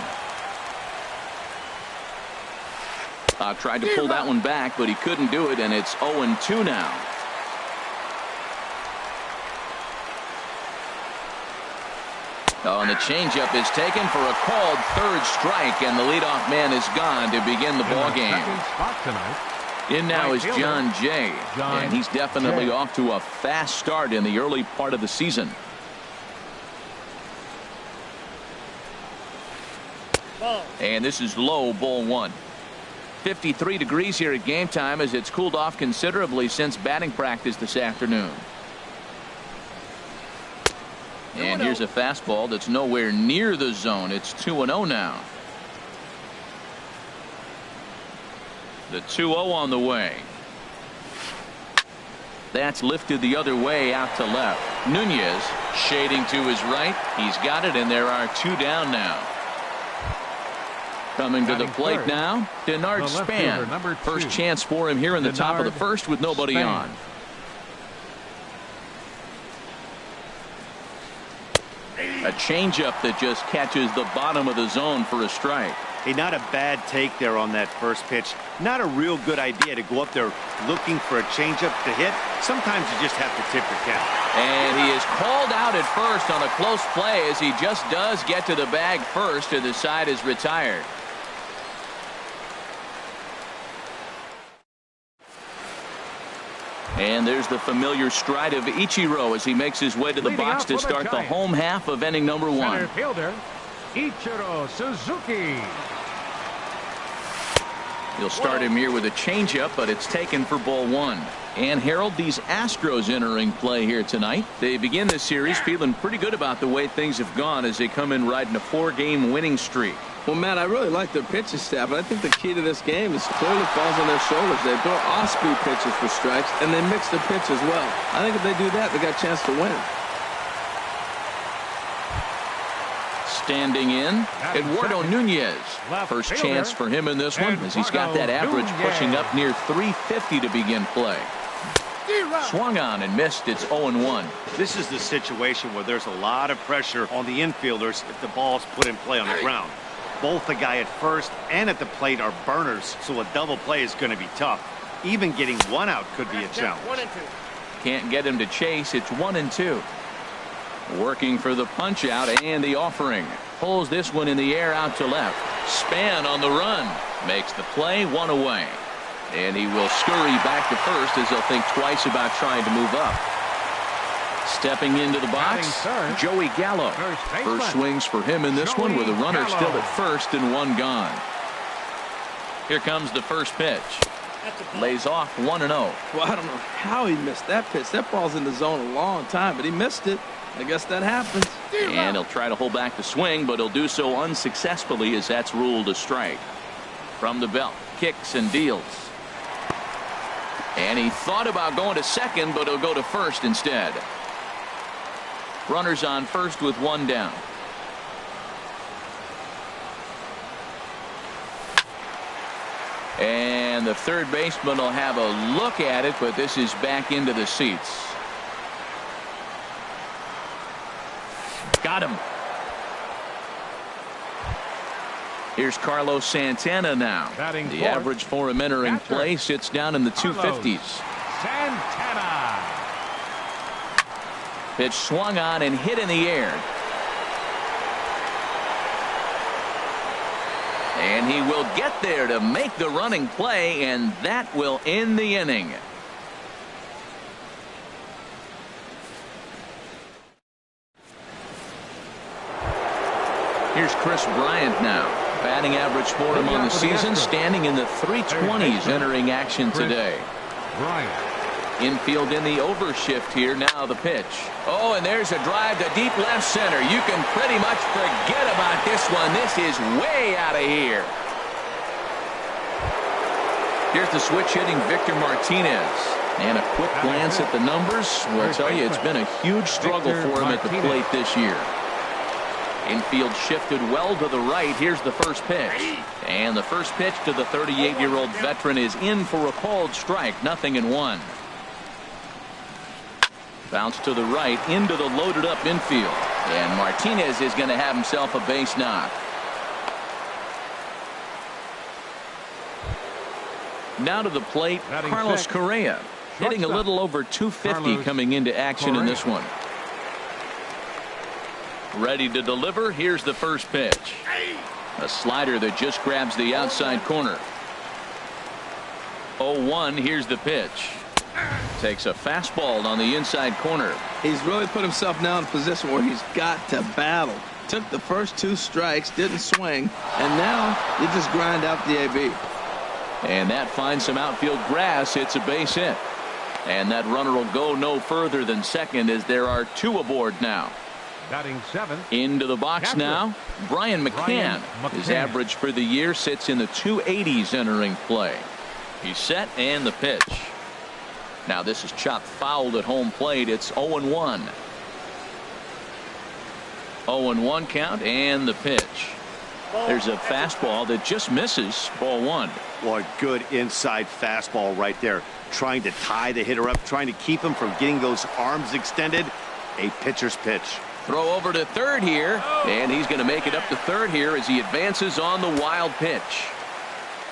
A: Tried to pull that one back, but he couldn't do it, and it's 0-2 now. Oh, and the changeup is taken for a called third strike, and the leadoff man is gone to begin the ball game. In now is John Jay, and he's definitely off to a fast start in the early part of the season. And this is low, ball one. 53 degrees here at game time as it's cooled off considerably since batting practice this afternoon. And here's a fastball that's nowhere near the zone. It's 2-0 now. The 2-0 on the way. That's lifted the other way out to left. Nunez shading to his right. He's got it, and there are two down now. Coming to the plate now, Denard Span. First chance for him here in the top of the first with nobody on. A changeup that just catches the bottom of the zone for a strike.
C: Hey, not a bad take there on that first pitch. Not a real good idea to go up there looking for a changeup to hit. Sometimes you just have to tip your cap.
A: And he is called out at first on a close play as he just does get to the bag first, and the side is retired. And there's the familiar stride of Ichiro as he makes his way to the box to start the home half of inning number one.
D: Center fielder, Ichiro Suzuki.
A: He'll start him here with a changeup, but it's taken for ball one. And Harold, these Astros entering play here tonight. They begin this series feeling pretty good about the way things have gone as they come in riding a 4-game winning streak.
B: Well, Matt, I really like their pitching staff, but I think the key to this game is clearly falls on their shoulders. They throw off-speed pitches for strikes, and they mix the pitch as well. I think if they do that, they got a chance to win.
A: Standing in, Eduardo Nunez. First chance for him in this one as he's got that average pushing up near 350 to begin play. Swung on and missed. It's 0-1.
C: This is the situation where there's a lot of pressure on the infielders if the ball's put in play on the ground. Both the guy at first and at the plate are burners, so a double play is going to be tough. Even getting one out could be a challenge.
A: Can't get him to chase. It's 1-2. Working for the punch out and the offering. Pulls this one in the air out to left. Span on the run. Makes the play, one away. And he will scurry back to first as he'll think twice about trying to move up. Stepping into the box, Joey Gallo. First swings for him in this one with a runner still at first and one gone. Here comes the first pitch. Lays off 1-0.
B: Well, I don't know how he missed that pitch. That ball's in the zone a long time, but he missed it. I guess that happens.
A: And he'll try to hold back the swing, but he'll do so unsuccessfully as that's ruled a strike. From the belt, kicks and deals. And he thought about going to second, but he'll go to first instead. Runners on first with one down. And the third baseman will have a look at it, but this is back into the seats. Got him. Here's Carlos Santana now. The average for him entering play sits down in the 250s.
D: Santana.
A: Pitch swung on and hit in the air. And he will get there to make the running play, and that will end the inning. Here's Chris Bryant now. Batting average for him on the season standing in the 320s entering action today. Infield in the overshift here. Now the pitch. Oh, and there's a drive to deep left center. You can pretty much forget about this one. This is way out of here. Here's the switch hitting Victor Martinez. And a quick glance at the numbers will tell you it's been a huge struggle for him at the plate this year. Infield shifted well to the right. Here's the first pitch. And the first pitch to the 38-year-old veteran is in for a called strike. 0-1. Bounce to the right into the loaded up infield. And Martinez is going to have himself a base knock. Now to the plate, Carlos Correa. Hitting a little over 250 coming into action in this one. Ready to deliver. Here's the first pitch. A slider that just grabs the outside corner. 0-1. Here's the pitch. Takes a fastball on the inside corner.
B: He's really put himself now in a position where he's got to battle. Took the first 2 strikes, didn't swing, and now you just grind out the AB.
A: And that finds some outfield grass. It's a base hit. And that runner will go no further than second as there are 2 aboard now.
D: Batting 7th.
A: Into the box now, Brian McCann. His average for the year sits in the 280s entering play. He's set and the pitch. Now this is chopped fouled at home plate. It's 0-1. 0-1 count and the pitch. There's a fastball that just misses. Ball 1.
C: Boy, good inside fastball right there. Trying to tie the hitter up, trying to keep him from getting those arms extended. A pitcher's pitch.
A: Throw over to third here, and he's going to make it up to third here as he advances on the wild pitch.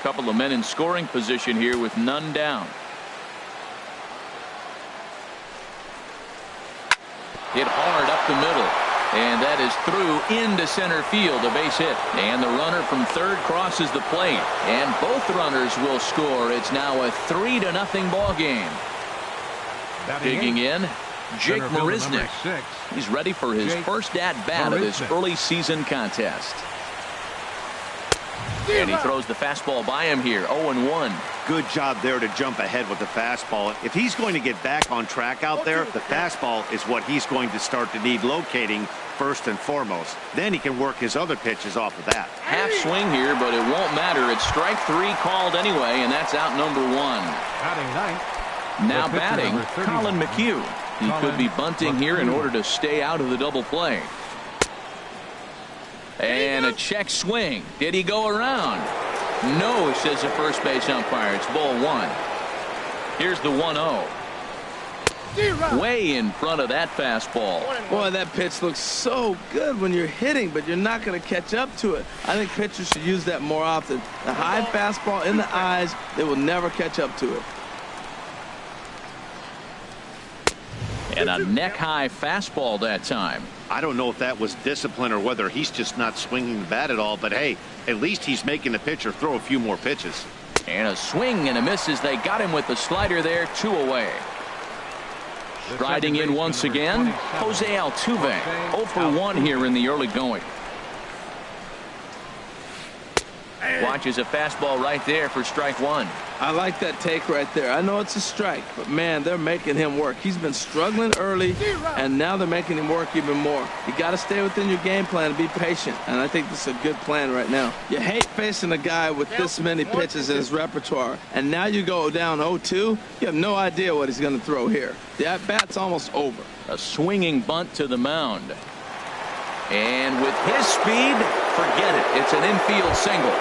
A: Couple of men in scoring position here with none down. Hit hard up the middle, and that is through into center field, a base hit. And the runner from third crosses the plate, and both runners will score. It's now a 3-0 ball game. Digging in, Jake Marisnick. He's ready for his first at-bat of this early season contest. And he throws the fastball by him here. 0-1.
C: Good job there to jump ahead with the fastball. If he's going to get back on track out there, the fastball is what he's going to start to need locating first and foremost. Then he can work his other pitches off of that.
A: Half swing here, but it won't matter. It's strike 3 called anyway, and that's out number 1. Now batting, Colin McHugh. He could be bunting here in order to stay out of the double play. And a check swing. Did he go around? No, says the first base umpire. It's ball 1. Here's the 1-0. Way in front of that fastball.
B: Boy, that pitch looks so good when you're hitting, but you're not going to catch up to it. I think pitchers should use that more often. The high fastball in the eyes, they will never catch up to it.
A: And a neck-high fastball that time.
C: I don't know if that was discipline or whether he's just not swinging the bat at all, but hey, at least he's making the pitcher throw a few more pitches.
A: And a swing and a miss as they got him with the slider there. 2 away. Striding in once again, Jose Altuve. 0 for 1 here in the early going. Watches a fastball right there for strike 1.
B: I like that take right there. I know it's a strike, but man, they're making him work. He's been struggling early, and now they're making him work even more. You got to stay within your game plan and be patient, and I think this is a good plan right now. You hate facing a guy with this many pitches in his repertoire, and now you go down 0-2. You have no idea what he's going to throw here. The at-bat's almost over.
A: A swinging bunt to the mound. And with his speed, forget it. It's an infield single.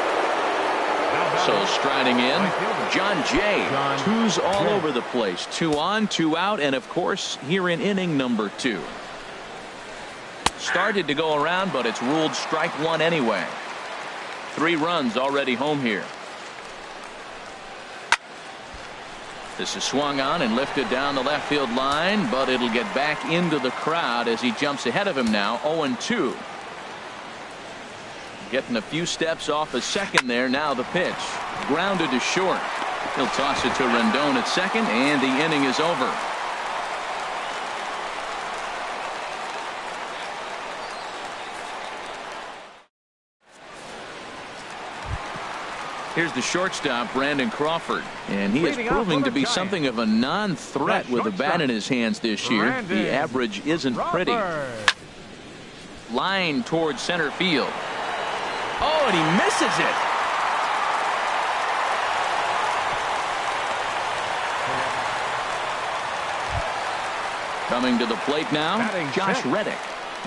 A: So striding in, John Jay. 2's all over the place. 2 on, 2 out, and of course here in inning number 2. Started to go around, but it's ruled strike 1 anyway. 3 runs already home here. This is swung on and lifted down the left field line, but it'll get back into the crowd as he jumps ahead of him now. 0-2. Getting a few steps off a second there. Now the pitch. Grounded to short. He'll toss it to Rendon at second, and the inning is over. Here's the shortstop, Brandon Crawford, and he is proving to be something of a non-threat with a bat in his hands this year. The average isn't pretty. Line towards center field. Oh, and he misses it. Coming to the plate now, Josh Reddick.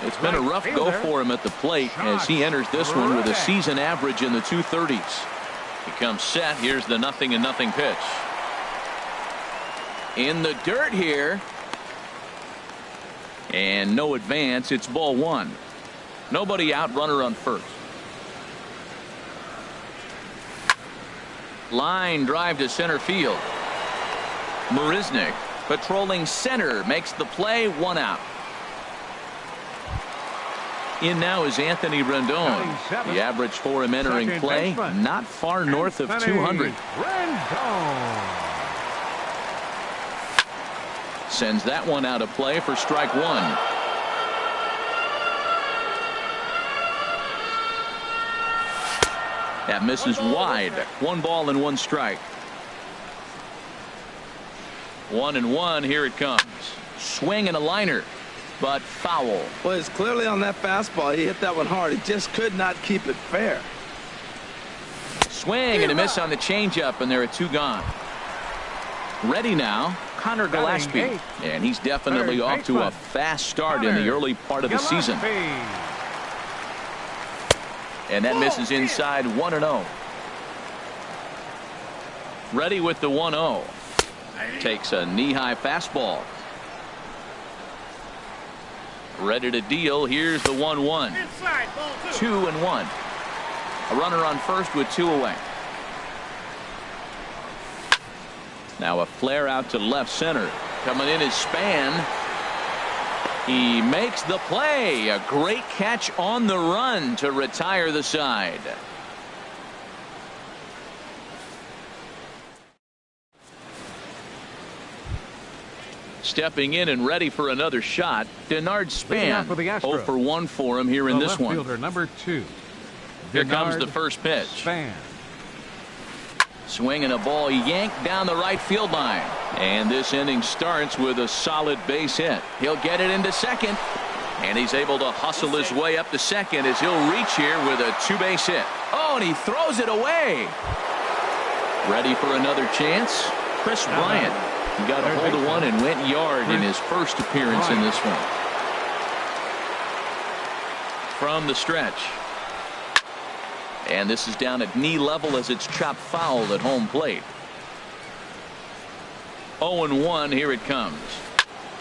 A: It's been a rough go for him at the plate as he enters this one with a season average in the 230s. He comes set. Here's the 0-0 pitch. In the dirt here. And no advance. It's ball one. Nobody out, runner on first. Line drive to center field. Marisnick patrolling center makes the play, one out. In now is Anthony Rendon. The average for him entering play not far north of 200. Sends that one out of play for strike one. That misses wide. 1 ball and 1 strike. 1-1. Here it comes. Swing and a liner, but foul.
B: Well, it's clearly on that fastball. He hit that one hard. He just could not keep it fair.
A: Swing and a miss on the changeup, and there are 2 gone. Ready now, Connor Gillespie, and he's definitely off to a fast start in the early part of the season. And that misses inside. 1-0. Ready with the 1-0. Takes a knee-high fastball. Ready to deal. Here's the 1-1. 2-1. A runner on first with 2 away. Now a flare out to left center. Coming in is Span. He makes the play. A great catch on the run to retire the side. Stepping in and ready for another shot, Denard Span. 0 for 1 for him here in this one.
D: Fielder number 2.
A: Here comes the first pitch.
D: Span.
A: Swinging a ball yanked down the right field line. And this inning starts with a solid base hit. He'll get it into second. And he's able to hustle his way up to second as he'll reach here with a 2-base hit. Oh, and he throws it away. Ready for another chance? Chris Bryant. He got a hold of one and went yard in his first appearance in this one. From the stretch. And this is down at knee level as it's chopped foul at home plate. 0-1. Here it comes.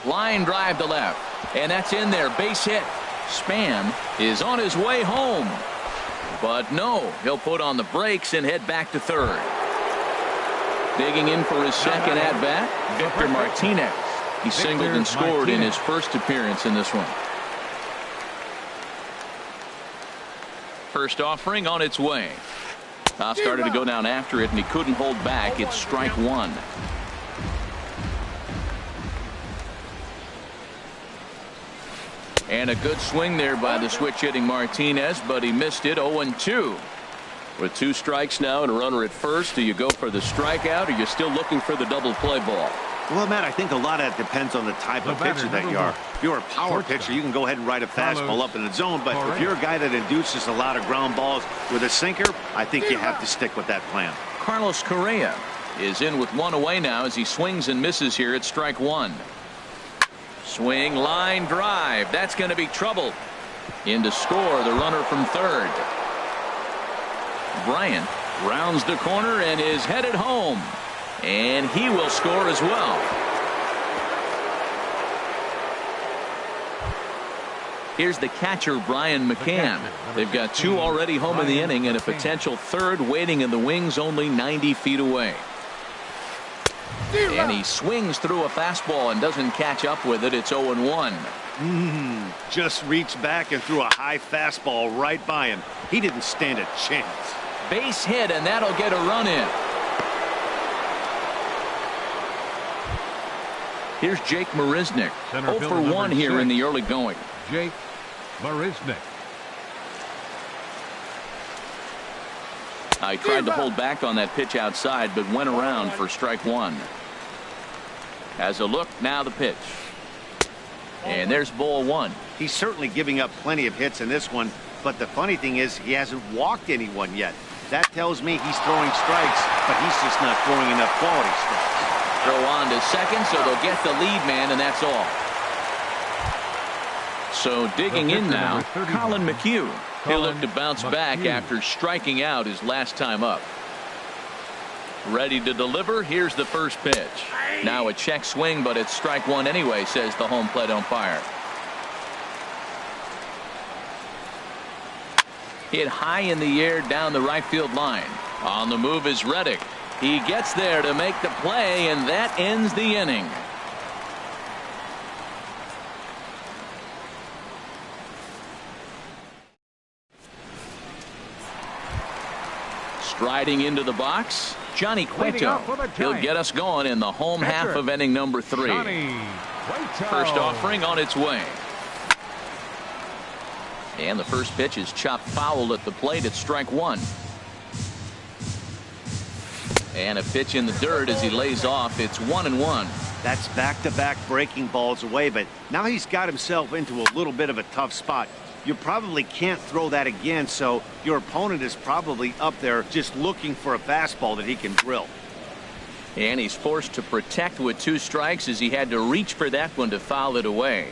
A: Line drive to left. And that's in there. Base hit. Span is on his way home. But no, he'll put on the brakes and head back to third. Digging in for his second at-bat, Victor Martinez. He singled and scored in his first appearance in this one. First offering on its way. Started to go down after it, and he couldn't hold back. It's strike one. And a good swing there by the switch-hitting Martinez, but he missed it. 0-2. With 2 strikes now and a runner at first, do you go for the strikeout, or are you still looking for the double play ball?
C: Well, Matt, I think a lot of that depends on the type of pitcher that you are. If you're a power pitcher, you can go ahead and ride a fastball up in the zone, but if you're a guy that induces a lot of ground balls with a sinker, I think you have to stick with that plan.
A: Carlos Correa is in with 1 away now as he swings and misses here at strike one. Swing, line drive. That's going to be trouble. In to score, the runner from third. Bryant rounds the corner and is headed home. And he will score as well. Here's the catcher, Brian McCann. They've got 2 already home in the inning and a potential third waiting in the wings only 90 feet away. And he swings through a fastball and doesn't catch up with it. It's 0-1.
C: Just reached back and threw a high fastball right by him. He didn't stand a chance.
A: Base hit, and that'll get a run in. Here's Jake Marisnick. 0 for 1 here in the early going.
D: Jake Marisnick.
A: I tried to hold back on that pitch outside, but went around for strike one. As a look, now the pitch. And there's ball one.
C: He's certainly giving up plenty of hits in this one, but the funny thing is he hasn't walked anyone yet. That tells me he's throwing strikes, but he's just not throwing enough quality strikes.
A: Throw on to second, so they'll get the lead man, and that's all. So digging in now, Colin McHugh. He'll look to bounce back after striking out his last time up. Ready to deliver. Here's the first pitch. Now a check swing, but it's strike one anyway, says the home plate umpire. Hit high in the air down the right field line. On the move is Reddick. He gets there to make the play, and that ends the inning. Striding into the box, Johnny Cueto. He'll get us going in the home half of inning number 3. First offering on its way. And the first pitch is chopped foul at the plate. It's strike one. And a pitch in the dirt as he lays off. It's 1-1.
C: That's back-to-back breaking balls away, but now he's got himself into a little bit of a tough spot. You probably can't throw that again, so your opponent is probably up there just looking for a fastball that he can drill.
A: And he's forced to protect with 2 strikes as he had to reach for that one to foul it away.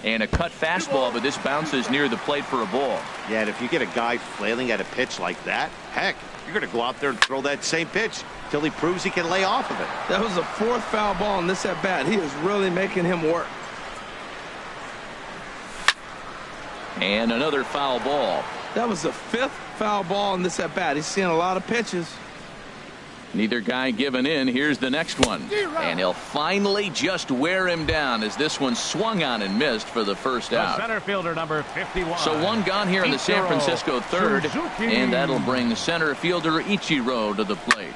A: And a cut fastball, but this bounces near the plate for a ball.
C: Yeah, and if you get a guy flailing at a pitch like that, heck, you're going to go out there and throw that same pitch till he proves he can lay off of it.
B: That was the 4th foul ball in this at-bat. He is really making him work.
A: And another foul ball.
B: That was the 5th foul ball in this at-bat. He's seeing a lot of pitches.
A: Neither guy giving in. Here's the next one. And he'll finally just wear him down as this one swung on and missed for the first out.
D: Center fielder number 51.
A: So one gone here in the San Francisco third. And that'll bring center fielder Ichiro to the plate.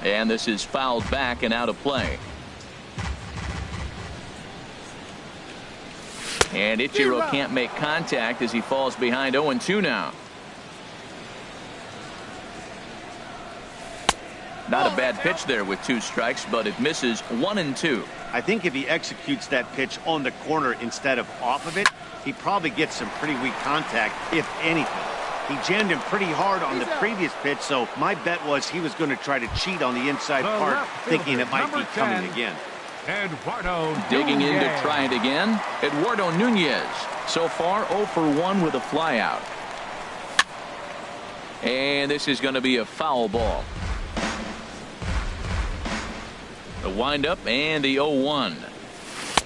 A: And this is fouled back and out of play. And Ichiro can't make contact as he falls behind 0-2 now. Not a bad pitch there with 2 strikes, but it misses 1-2.
C: I think if he executes that pitch on the corner instead of off of it, he probably gets some pretty weak contact, if anything. He jammed him pretty hard on the previous pitch, so my bet was he was going to try to cheat on the inside part, thinking it might be coming again.
D: Eduardo
A: digging in to
D: Nunez.
A: try it again. Eduardo Nunez. So far 0 for 1 with a flyout. And this is going to be a foul ball. The windup and the 0-1.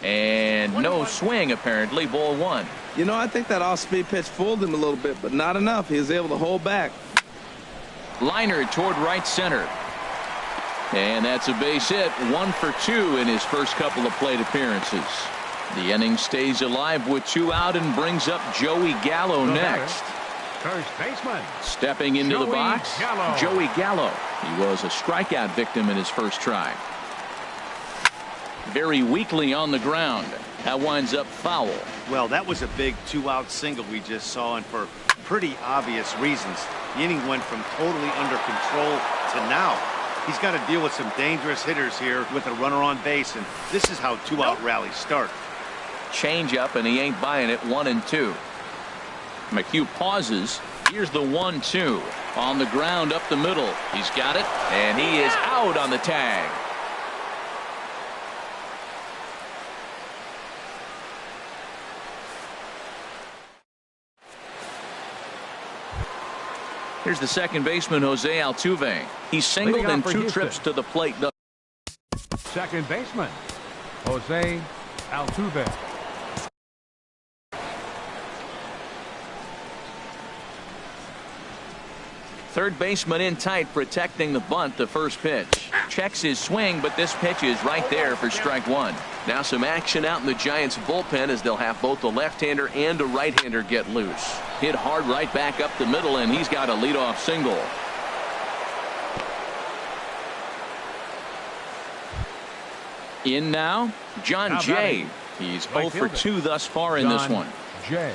A: And no swing apparently. Ball 1.
B: You know, I think that off-speed pitch fooled him a little bit, but not enough. He was able to hold back.
A: Liner toward right center. And that's a base hit. 1 for 2 in his first couple of plate appearances. The inning stays alive with 2 out and brings up Joey Gallo next.
D: First baseman.
A: Stepping into the box,
D: Gallo.
A: Joey Gallo. He was a strikeout victim in his first try. Very weakly on the ground. That winds up foul.
C: Well, that was a big 2-out single we just saw, and for pretty obvious reasons. The inning went from totally under control to now. He's got to deal with some dangerous hitters here with a runner on base, and this is how 2-out rallies start.
A: Change up, and he ain't buying it. 1-2. McHugh pauses. Here's the 1-2 on the ground up the middle. He's got it, and he is out on the tag. Here's the second baseman, Jose Altuve. He's singled in 2 trips to the plate.
D: Second baseman, Jose Altuve.
A: Third baseman in tight, protecting the bunt. The first pitch. Checks his swing, but this pitch is right there for strike 1. Now some action out in the Giants bullpen as they'll have both a left-hander and a right-hander get loose. Hit hard right back up the middle, and he's got a leadoff single. In now, John Jay. He's 0 for 2 thus far in this one.
D: Jay.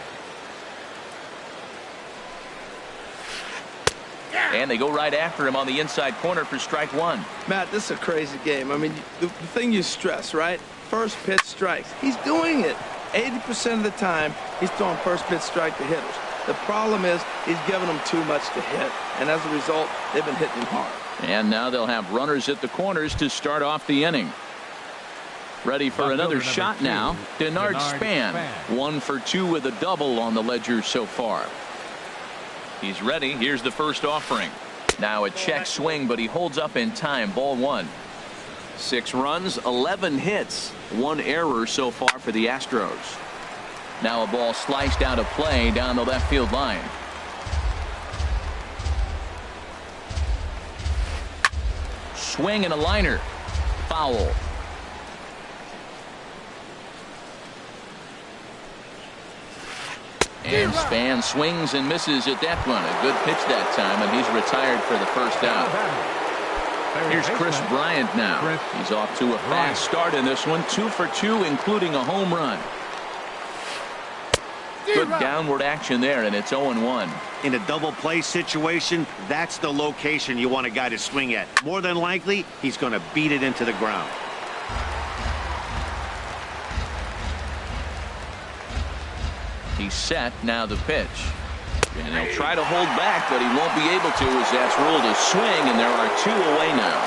A: And they go right after him on the inside corner for strike 1.
B: Matt, this is a crazy game. I mean, the thing you stress, right? First pitch strikes. He's doing it. 80% of the time, he's throwing first pitch strike to hitters. The problem is he's giving them too much to hit, and as a result, they've been hitting him hard.
A: And now they'll have runners at the corners to start off the inning. Ready for another shot now. Denard Span, 1 for 2 with a double on the ledger so far. He's ready. Here's the first offering. Now a check swing, but he holds up in time. Ball 1. 6 runs, 11 hits, 1 error so far for the Astros. Now a ball sliced out of play down the left field line. Swing and a liner. Foul. And Span swings and misses at that one. A good pitch that time, and he's retired for the first out. Here's Chris Bryant now. He's off to a fast start in this one. 2 for 2, including a home run. Good downward action there, and it's 0-1.
C: In a double play situation, that's the location you want a guy to swing at. More than likely, he's going to beat it into the ground.
A: He's set. Now the pitch. And he'll try to hold back, but he won't be able to, as that's ruled a swing, and there are 2 away now.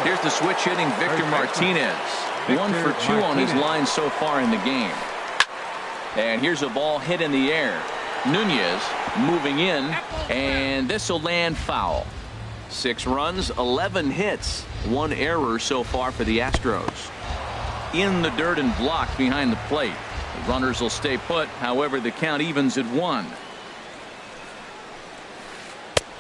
A: Here's the switch hitting Victor Martinez. 1 for 2 on his line so far in the game. And here's a ball hit in the air. Nunez moving in, and this will land foul. 6 runs, 11 hits, 1 error so far for the Astros. In the dirt and blocked behind the plate. The runners will stay put. However, the count evens at 1.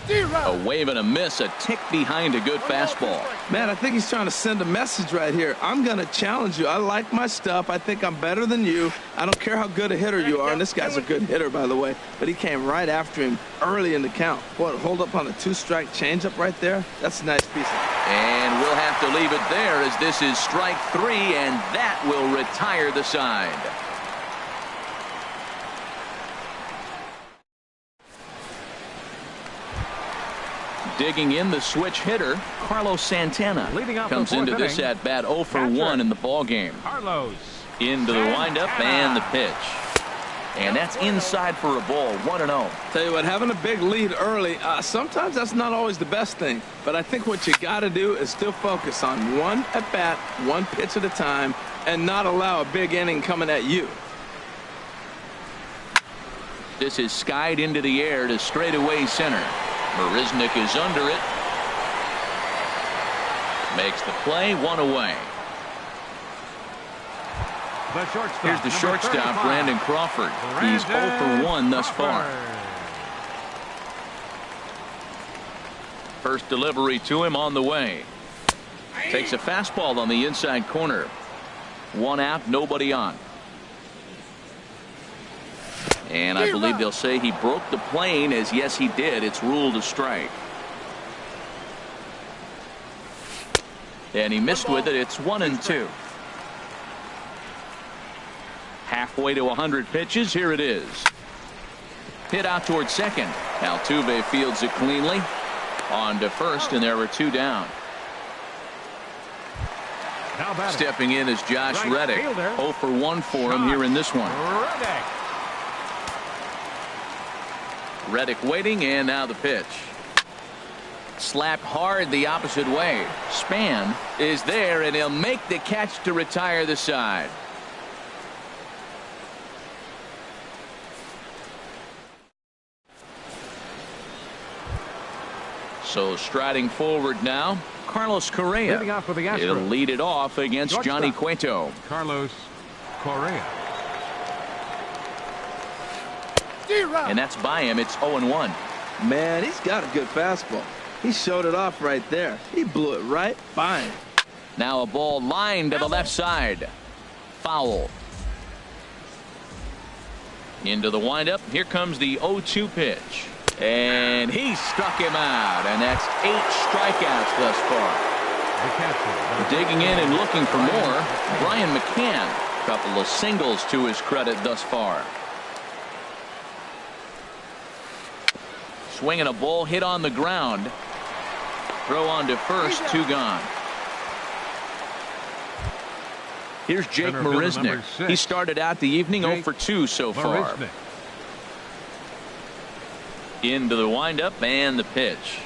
A: A wave and a miss, a tick behind a good fastball.
B: Man, I think he's trying to send a message right here. I'm going to challenge you. I like my stuff. I think I'm better than you. I don't care how good a hitter you are. And this guy's a good hitter, by the way. But he came right after him early in the count. Boy, hold up on a 2-strike changeup right there. That's a nice piece.
A: And we'll have to leave it there, as this is strike 3, and that will retire the side. Digging in, the switch hitter, Carlos Santana, comes into this at bat 0 for 1 in the ball game. Into the windup and the pitch. And that's inside for a ball. 1-0.
B: Tell you what, having a big lead early, sometimes that's not always the best thing. But I think what you got to do is still focus on 1 at bat, 1 pitch at a time, and not allow a big inning coming at you.
A: This is skied into the air to straightaway center. Mrsonc is under it. Makes the play, 1 away. Here's the shortstop, Brandon Crawford. He's 0 for 1 thus far. First delivery to him on the way. Takes a fastball on the inside corner. 1 out, nobody on. And I believe they'll say he broke the plane, as yes he did. It's ruled a strike. And he missed with it. It's 1-2. Halfway to 100 pitches. Here it is. Hit out towards second. Altuve fields it cleanly. On to first, and there were 2 down. Stepping in is Josh Reddick. 0 for 1 for him here in this one. Reddick waiting, and now the pitch. Slapped hard the opposite way. Span is there, and he'll make the catch to retire the side. So striding forward now, Carlos Correa. He'll lead it off against Johnny Cueto.
D: Carlos Correa.
A: And that's by him. It's 0-1.
B: Man, he's got a good fastball. He showed it off right there. He blew it right by him.
A: Now a ball lined to the left side. Foul. Into the windup. Here comes the 0-2 pitch. And he struck him out. And that's 8 strikeouts thus far. Digging in and looking for more, Brian McCann. A couple of singles to his credit thus far. Swinging a ball hit on the ground. Throw on to first, 2 gone. Here's Jake Mrsonc. He started out the evening 0 for 2 so far. Into the windup and the pitch.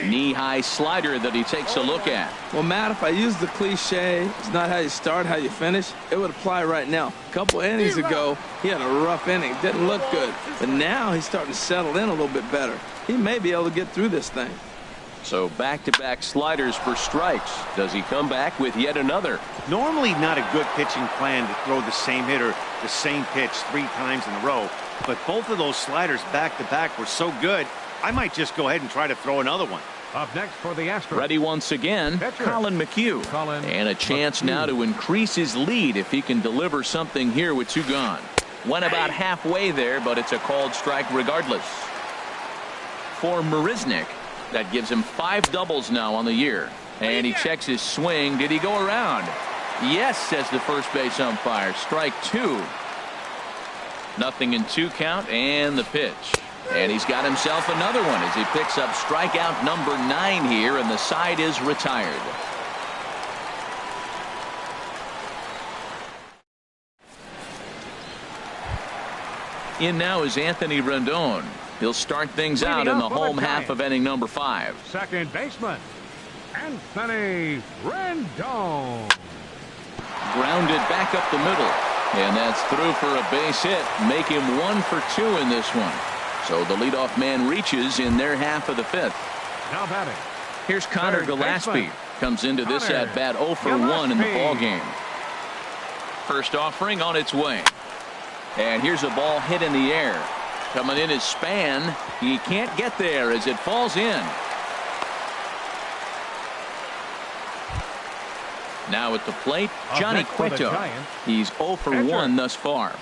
A: Knee-high slider that he takes a look at.
B: Well, Matt, if I use the cliche, it's not how you start, how you finish, it would apply right now. A couple innings ago, he had a rough inning. Didn't look good. But now he's starting to settle in a little bit better. He may be able to get through this thing.
E: So back-to-back sliders for strikes. Does he come back with yet another?
C: Normally not a good pitching plan to throw the same hitter the same pitch 3 times in a row. But both of those sliders back-to-back were so good, I might just go ahead and try to throw another one.
D: Up next for the Astros.
A: Ready once again,
D: Pitcher.
A: Colin McHugh. And a chance now to increase his lead if he can deliver something here with 2 gone. Went about halfway there, but it's a called strike regardless. For mrsonc, that gives him 5 doubles now on the year. And he checks his swing. Did he go around? Yes, says the first base umpire. Strike 2. 0-2 count and the pitch. And he's got himself another one as he picks up strikeout number 9 here, and the side is retired. In now is Anthony Rendon. He'll start things out in the home half of inning number 5.
D: Second baseman, Anthony Rendon.
A: Grounded back up the middle. And that's through for a base hit. Make him 1 for 2 in this one. So the leadoff man reaches in their half of the 5th.
D: Now batting.
A: Here's Connor
D: Third
A: Gillespie.
D: baseman.
A: Comes into this
D: Connor
A: at bat 0 for 1 in the
D: Gillespie.
A: ball game. First offering on its way. And here's a ball hit in the air. Coming in his span. He can't get there as it falls in. Now at the plate, Johnny
D: next for the
A: Cueto.
D: Giants.
A: He's 0 for
D: Pitcher.
A: 1 thus far.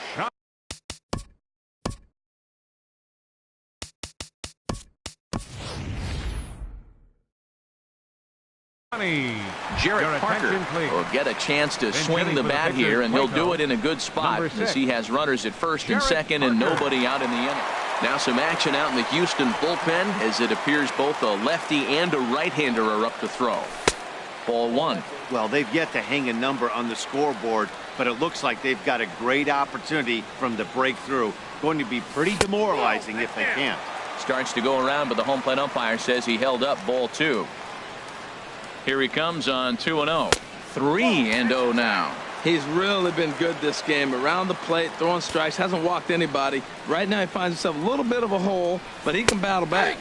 A: Jarrett
D: Your
A: Parker
D: attention, please.
A: will get a chance to swing
D: hitting
A: the
D: for the
A: bat
D: pitcher,
A: here, and he'll
D: Cueto.
A: do it in a good spot
D: Number
A: as
D: 6.
A: he has runners at first and
D: Jarrett
A: second and
D: Parker.
A: nobody out in the inning. Now some action out in the Houston bullpen as it appears both a lefty and a right-hander are up to throw. Ball 1.
C: Well, they've yet to hang a number on the scoreboard, but it looks like they've got a great opportunity from the breakthrough. Going to be pretty demoralizing if they can't.
A: Starts to go around, but the home plate umpire says he held up ball 2. Here he comes on 2-0. 3-0 now.
B: He's really been good this game. Around the plate, throwing strikes, hasn't walked anybody. Right now he finds himself a little bit of a hole, but he can battle back.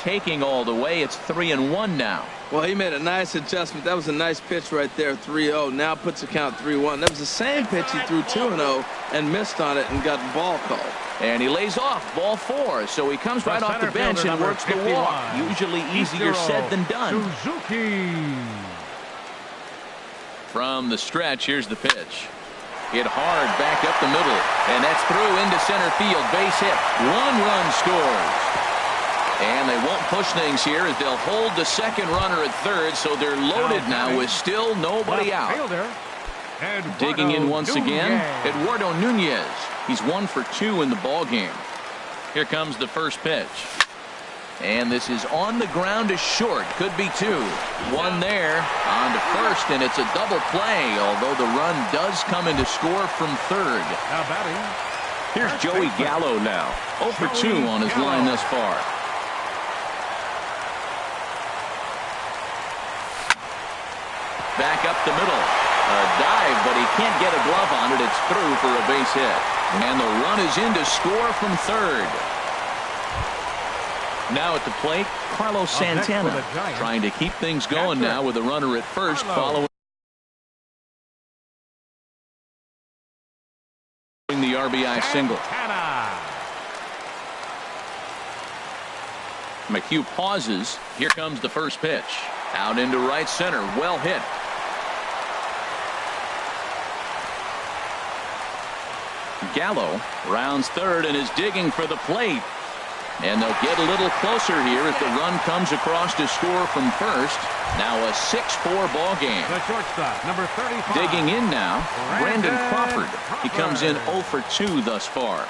A: Taking all the way, it's 3-1 now.
B: Well, he made a nice adjustment. That was a nice pitch right there, 3-0. Now puts the count 3-1. That was the same pitch he threw 2-0 and missed on it and got the ball called.
A: And he lays off ball 4, so he comes right off the bench and
D: fielder,
A: works the
D: number
A: walk.
D: 51.
A: Usually easier said than done.
D: Suzuki.
A: From the stretch, here's the pitch. Hit hard back up the middle, and that's through into center field. Base hit. 1 run scores. And they won't push things here as they'll hold the second runner at third, so they're loaded now with still nobody out.
D: Fielder,
A: Digging in once again,
D: Nunez.
A: Eduardo Nunez. He's 1 for 2 in the ball game. Here comes the first pitch. And this is on the ground to short. Could be 2. 1 there on to first, and it's a double play, although the run does come in to score from third.
D: Now batting.
E: Here's Joey Gallo now.
A: 0 for 2 on his line thus far. Back up the middle. A dive, but he can't get a glove on it. It's through for a base hit. And the run is in to score from third. Now at the plate, Carlos Santana trying to keep things going now with a runner at first following the RBI single. McHugh pauses. Here comes the first pitch. Out into right center. Well hit. Gallo rounds third and is digging for the plate. And they'll get a little closer here as the run comes across to score from first. Now a 6-4 ball game.
D: The shortstop, number 35.
A: Digging in now, Brandon Crawford. He comes in 0 for 2 thus far.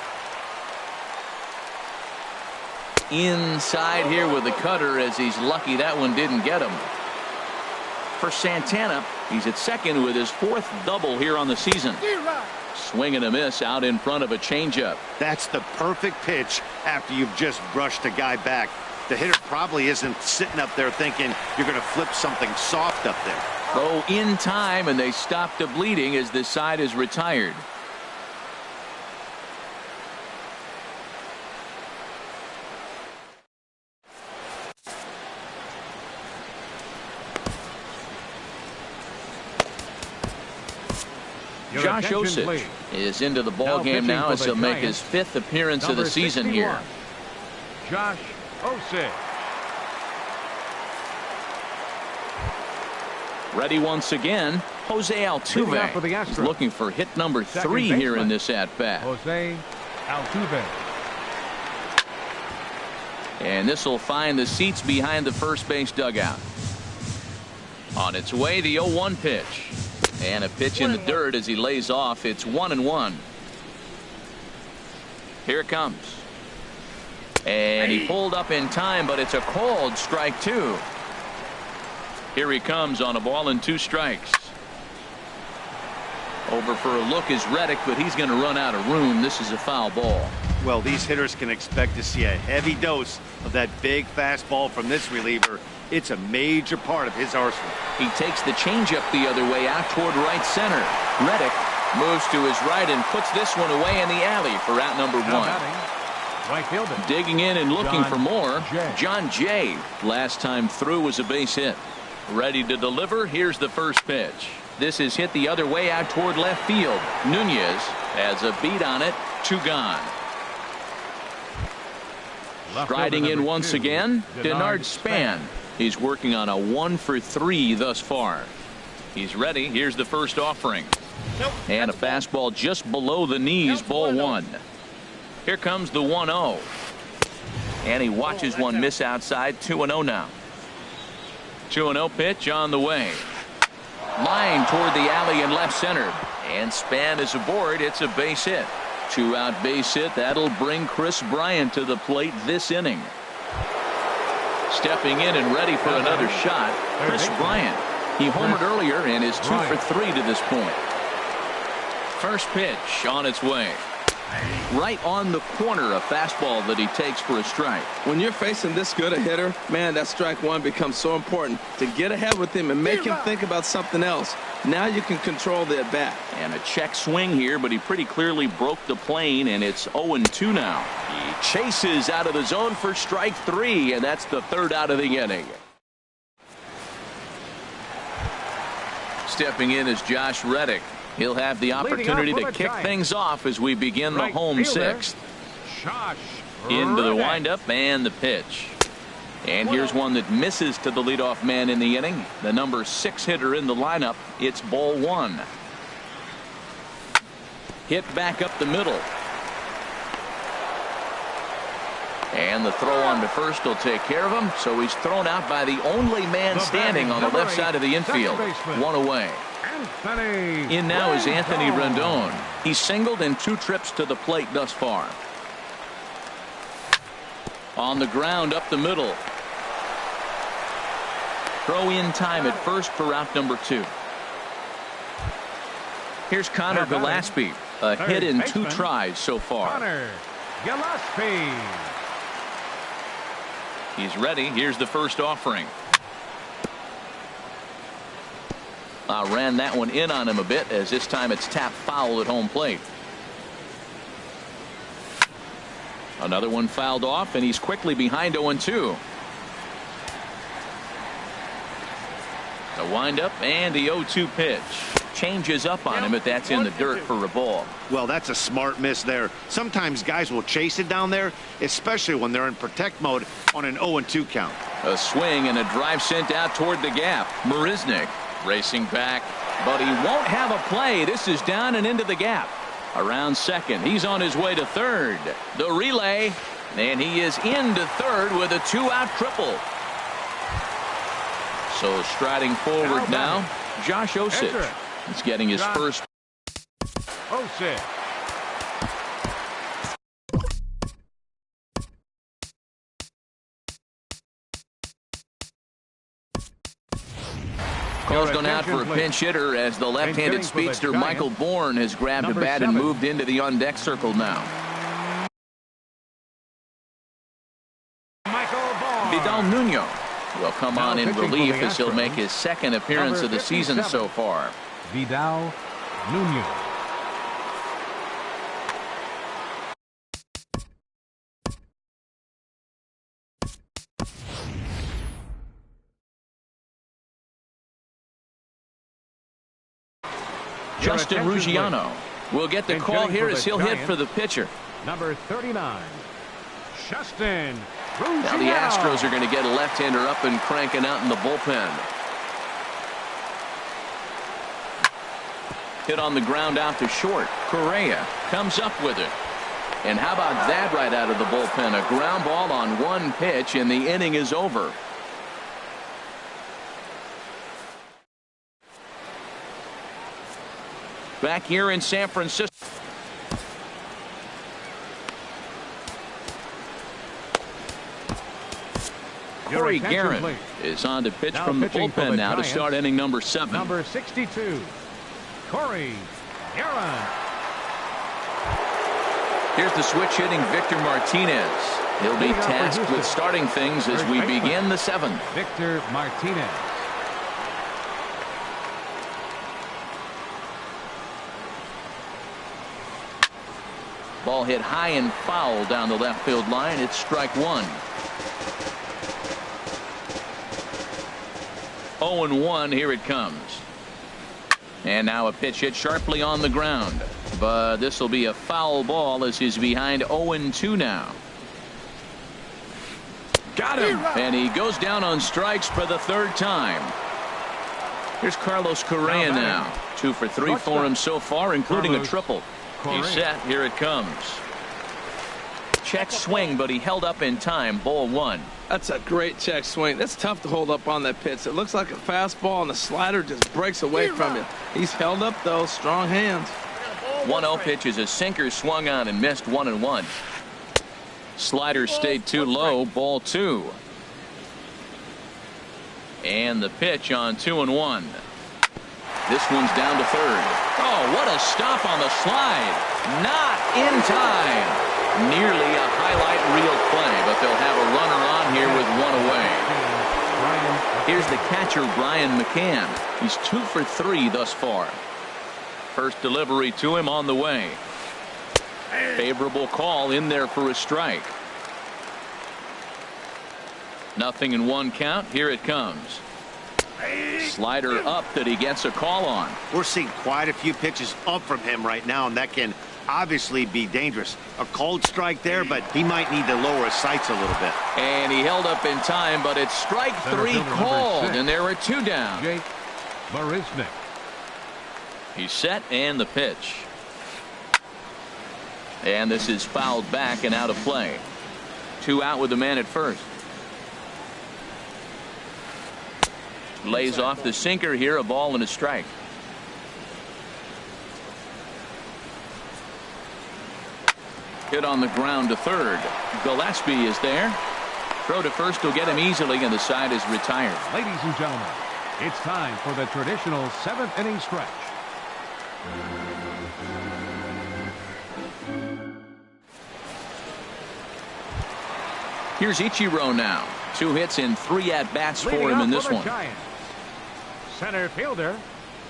A: Inside here with the cutter as he's lucky that one didn't get him. For Santana, he's at second with his 4th double here on the season. Swing and a miss out in front of a changeup.
C: That's the perfect pitch after you've just brushed a guy back. The hitter probably isn't sitting up there thinking you're going to flip something soft up there.
A: Throw in time, and they stop the bleeding as this side is retired. Josh Osich is into the ball game now as he'll make his 5th appearance of the season here.
D: Josh Osich.
A: Ready once again, Jose Altuve. He's looking for hit number 3 here in this at-bat.
D: Jose Altuve.
A: And this will find the seats behind the first base dugout. On its way, the 0-1 pitch. And a pitch in the dirt as he lays off. It's 1-1. Here it comes. And he pulled up in time, but it's a called strike 2. Here he comes on a ball and 2 strikes. Over for a look is Reddick, but he's going to run out of room. This is a foul ball.
C: Well, these hitters can expect to see a heavy dose of that big fastball from this reliever. It's a major part of his arsenal.
A: He takes the changeup the other way out toward right center. Reddick moves to his right and puts this one away in the alley for out number 1.
D: Right fielder.
A: Digging in and looking for more.
D: Jay.
A: John Jay. Last time through was a base hit. Ready to deliver. Here's the first pitch. This is hit the other way out toward left field. Nunez has a beat on it. 2 gone. Striding in once again, Denard Span. He's working on a 1 for 3 thus far. He's ready. Here's the first offering. And a fastball just below the knees, ball 1. Here comes the 1-0. And he watches one miss outside. 2-0 now. 2-0 pitch on the way. Line toward the alley in left center. And Span is aboard. It's a base hit. 2-out base hit. That'll bring Chris Bryant to the plate this inning. Stepping in and ready for another shot, Chris Bryant. He homered earlier and is 2 for 3 to this point. First pitch on its way. Right on the corner, a fastball that he takes for a strike.
B: When you're facing this good a hitter, man, that strike 1 becomes so important to get ahead with him and make him think about something else. Now you can control the at-bat.
A: And a check swing here, but he pretty clearly broke the plane, and it's 0-2 now. He chases out of the zone for strike 3, and that's the 3rd out of the inning. Stepping in is Josh Reddick. He'll have the opportunity to kick things off as we begin the home 6th. Into the windup and the pitch. And here's one that misses to the leadoff man in the inning. The number 6 hitter in the lineup. It's ball 1. Hit back up the middle. And the throw on to first will take care of him. So he's thrown out by the only man standing on the left side of the infield. 1 away. In now is Anthony Rendon. He's singled in 2 trips to the plate thus far. On the ground up the middle. Throw in time at first for out number 2. Here's Connor Gillespie. A hit in 2 tries so far.
D: Connor Gillespie.
A: He's ready. Here's the first offering. Ran that one in on him a bit, as this time it's tapped foul at home plate. Another one fouled off, and he's quickly behind 0-2. The windup and the 0-2 pitch. Changes up on him, but that's in the dirt for a ball.
C: Well, that's a smart miss there. Sometimes guys will chase it down there, especially when they're in protect mode on an 0-2 count.
A: A swing and a drive sent out toward the gap. Marisnick racing back, but he won't have a play. This is down and into the gap. Around second. He's on his way to third. The relay, and he is into third with a 2-out triple. So striding forward now, Josh Osich. He's getting his first.
D: Osich.
A: Call's gone out for a pinch hitter as the left-handed speedster Michael Bourne has grabbed a bat and moved into the on-deck circle now.
D: Michael Bourne.
A: Vidal Nuno will come on in
D: pitching for
A: relief
D: the
A: as he'll
D: Astros,
A: make his second appearance of the season
D: 57,
A: so far.
D: Vidal Nuno.
A: Justin Ruggiano will get the
D: And
A: call
D: hitting
A: here
D: for
A: as
D: the
A: he'll hit
D: Giants,
A: for the pitcher.
D: Number 39, Justin
A: Now the
D: Ruggiano.
A: Astros are going to get a left-hander up and cranking out in the bullpen. Hit on the ground out to short. Correa comes up with it. And how about that right out of the bullpen? A ground ball on one pitch, and the inning is over. Back here in San Francisco. Corey
D: attention,
A: Guerin
D: please.
A: is on to pitch
D: Now
A: from the
D: pitching for
A: bullpen
D: the
A: now to
D: Giants,
A: start inning number 7.
D: Number 62, Corey Guerin.
A: Here's the switch hitting Victor Martinez. He'll be
D: Leading off for
A: tasked
D: Houston,
A: with starting things as
D: first
A: we
D: baseman,
A: begin the 7th.
D: Victor Martinez.
A: Ball hit high and foul down the left field line. It's strike 1. 0-1. Here it comes. And now a pitch hit sharply on the ground. But this will be a foul ball as he's behind 0-2 now. Got him. And he goes down on strikes for the 3rd time. Here's Carlos Correa now. 2 for 3 for him so far, including a triple. He's set. Here it comes. Check swing, but he held up in time. Ball 1.
B: That's a great check swing. That's tough to hold up on that pitch. It looks like a fastball, and the slider just breaks away from you. He's held up, though. Strong hands.
A: 1-0 pitch is a sinker swung on and missed 1-1. Slider stayed too low. Ball 2. And the pitch on 2-1. This one's down to 3rd. Oh, what a stop on the slide. Not in time. Nearly a highlight reel play, but they'll have a runner on here with 1 away. Here's the catcher, Brian McCann. He's 2 for 3 thus far. First delivery to him on the way. Favorable call in there for a strike. 0-1 count. Here it comes. Slider up that he gets a call on.
C: We're seeing quite a few pitches up from him right now, and that can obviously be dangerous. A cold strike there, but he might need to lower his sights a little bit.
A: And he held up in time, but it's strike 3 called, and there are 2 down.
D: Jake Marisnick.
A: He's set, and the pitch. And this is fouled back and out of play. 2 out with the man at first. Lays off the sinker here, a ball and a strike. Hit on the ground to 3rd. Gillespie is there. Throw to first will get him easily, and the side is retired.
D: Ladies and gentlemen, it's time for the traditional 7th inning stretch.
A: Here's Ichiro now. 2 hits and 3 at-bats for
D: Leading
A: him in
D: off
A: this
D: for the
A: one.
D: Giants, center fielder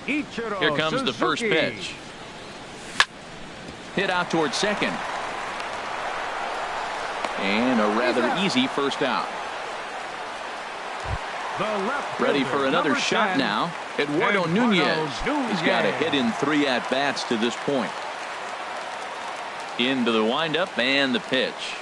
D: Ichiro
A: Here comes the first
D: Suzuki.
A: pitch. Hit out towards second. And a rather easy first out.
D: The left
A: Ready
D: fielder,
A: for another
D: number
A: shot
D: 10,
A: now. Eduardo Nunez. He's got a hit in 3 at-bats to this point. Into the windup and the pitch.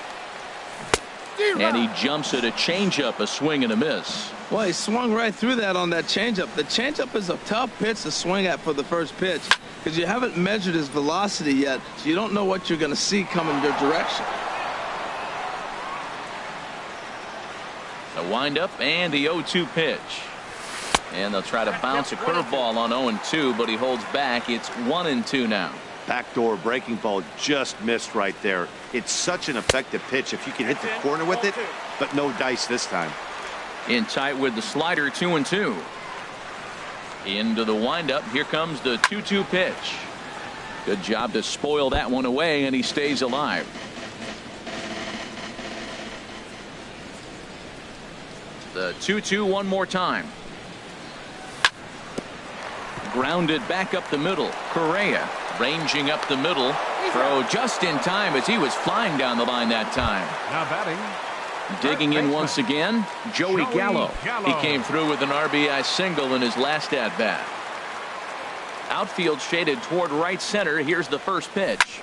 A: And he jumps at a changeup, a swing and a miss.
B: Well, he swung right through that on that changeup. The changeup is a tough pitch to swing at for the first pitch because you haven't measured his velocity yet, so you don't know what you're going to see coming your direction.
A: The windup and the 0-2 pitch. And they'll try to bounce a curveball on 0-2, but he holds back. It's 1-2 now.
C: Backdoor breaking ball just missed right there. It's such an effective pitch if you can hit the corner with it, but no dice this time.
A: In tight with the slider, 2-2. Into the windup. Here comes the 2-2 pitch. Good job to spoil that one away, and he stays alive. The 2-2 one more time. Grounded back up the middle. Correa ranging up the middle. Throw just in time as he was flying down the line that time.
D: Now batting.
A: Digging in once again, Joey Gallo. He came through with an RBI single in his last at-bat. Outfield shaded toward right center. Here's the first pitch.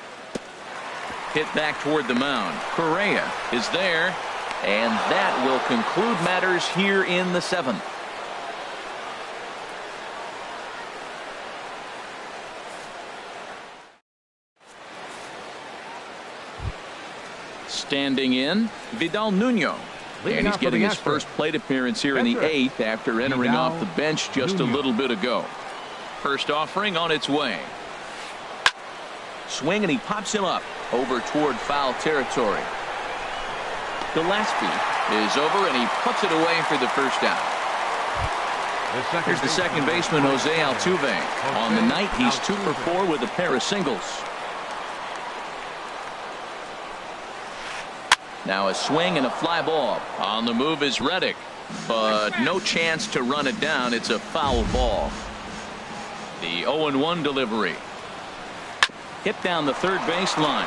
A: Hit back toward the mound. Correa is there, and that will conclude matters here in the 7th. Standing in, Vidal Nuno. And he's getting his first plate appearance here in the 8th after entering off the bench just a little bit ago. First offering on its way. Swing, and he pops him up over toward foul territory. Gillespie is over, and he puts it away for the first out. Here's the second baseman, Jose Altuve. On the night, he's 2 for 4 with a pair of singles. Now a swing and a fly ball. On the move is Reddick, but no chance to run it down. It's a foul ball. The 0-1 delivery. Hit down the third baseline.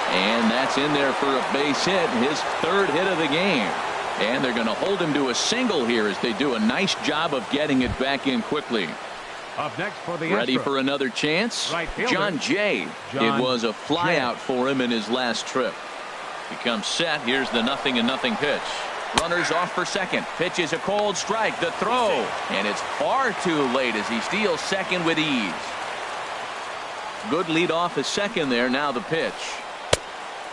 A: And that's in there for a base hit, his 3rd hit of the game. And they're going to hold him to a single here as they do a nice job of getting it back in quickly.
D: Up next for the
A: Ready
D: Astros.
A: for another chance?
D: Right fielder,
A: John Jay. It was a flyout for him in his last trip. He comes set. Here's the 0-0 pitch. Runners off for second. Pitch is a cold strike. The throw. And it's far too late as he steals second with ease. Good lead off his second there. Now the pitch.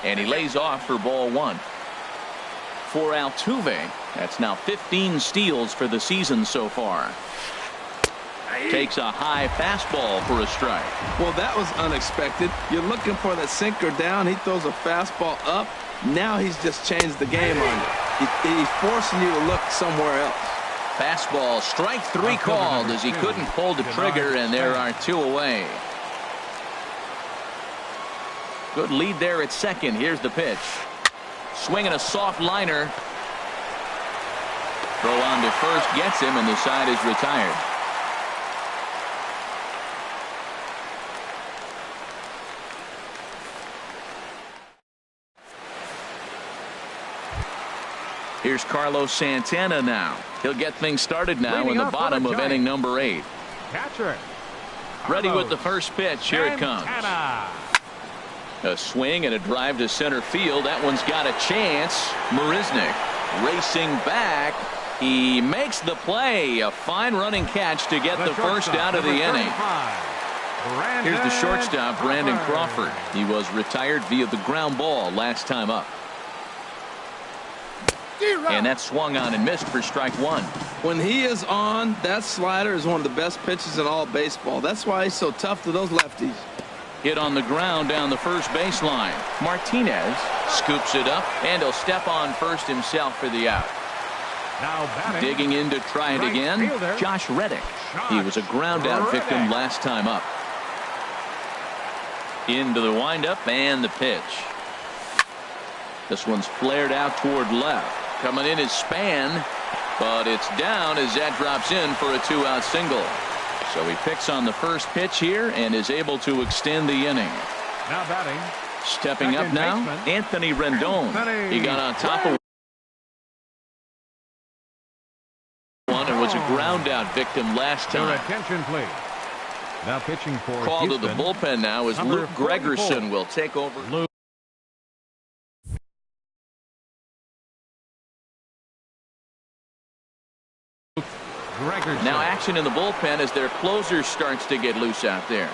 A: And he lays off for ball 1. For Altuve, that's now 15 steals for the season so far. Takes a high fastball for a strike.
B: Well, that was unexpected. You're looking for that sinker down. He throws a fastball up. Now he's just changed the game on you. He's forcing you to look somewhere else.
A: Fastball, strike 3 called as he couldn't pull the trigger, and there are 2 away. Good lead there at second. Here's the pitch. Swinging a soft liner. Throw on to first gets him, and the side is retired. Here's Carlos Santana now. He'll get things started now in the bottom of inning number 8.
D: Catcher.
A: Ready with the first pitch. Here it comes. A swing and a drive to center field. That one's got a chance. Marisnick racing back. He makes the play. A fine running catch to get the first out of the inning. Here's the shortstop, Brandon Crawford. He was retired via the ground ball last time up. And that swung on and missed for strike 1.
B: When he is on, that slider is one of the best pitches in all baseball. That's why he's so tough to those lefties.
A: Hit on the ground down the first baseline. Martinez scoops it up, and he'll step on first himself for the out.
D: Now batting.
A: Digging in to try it again, Josh Reddick. He was a ground out victim last time up. Into the windup and the pitch. This one's flared out toward left. Coming in is Span, but it's down as that drops in for a 2-out single. So he picks on the first pitch here and is able to extend the inning.
D: Now batting.
A: Stepping up now, Anthony Rendon. He got on top of one and was a ground out victim last
D: Your
A: time.
D: attention, please. Now pitching for
A: Call to
D: Houston.
A: the bullpen now as
D: Number
A: Luke
D: 44.
A: Gregerson will take over.
D: Luke. Gregerson.
A: Now action in the bullpen as their closer starts to get loose out there.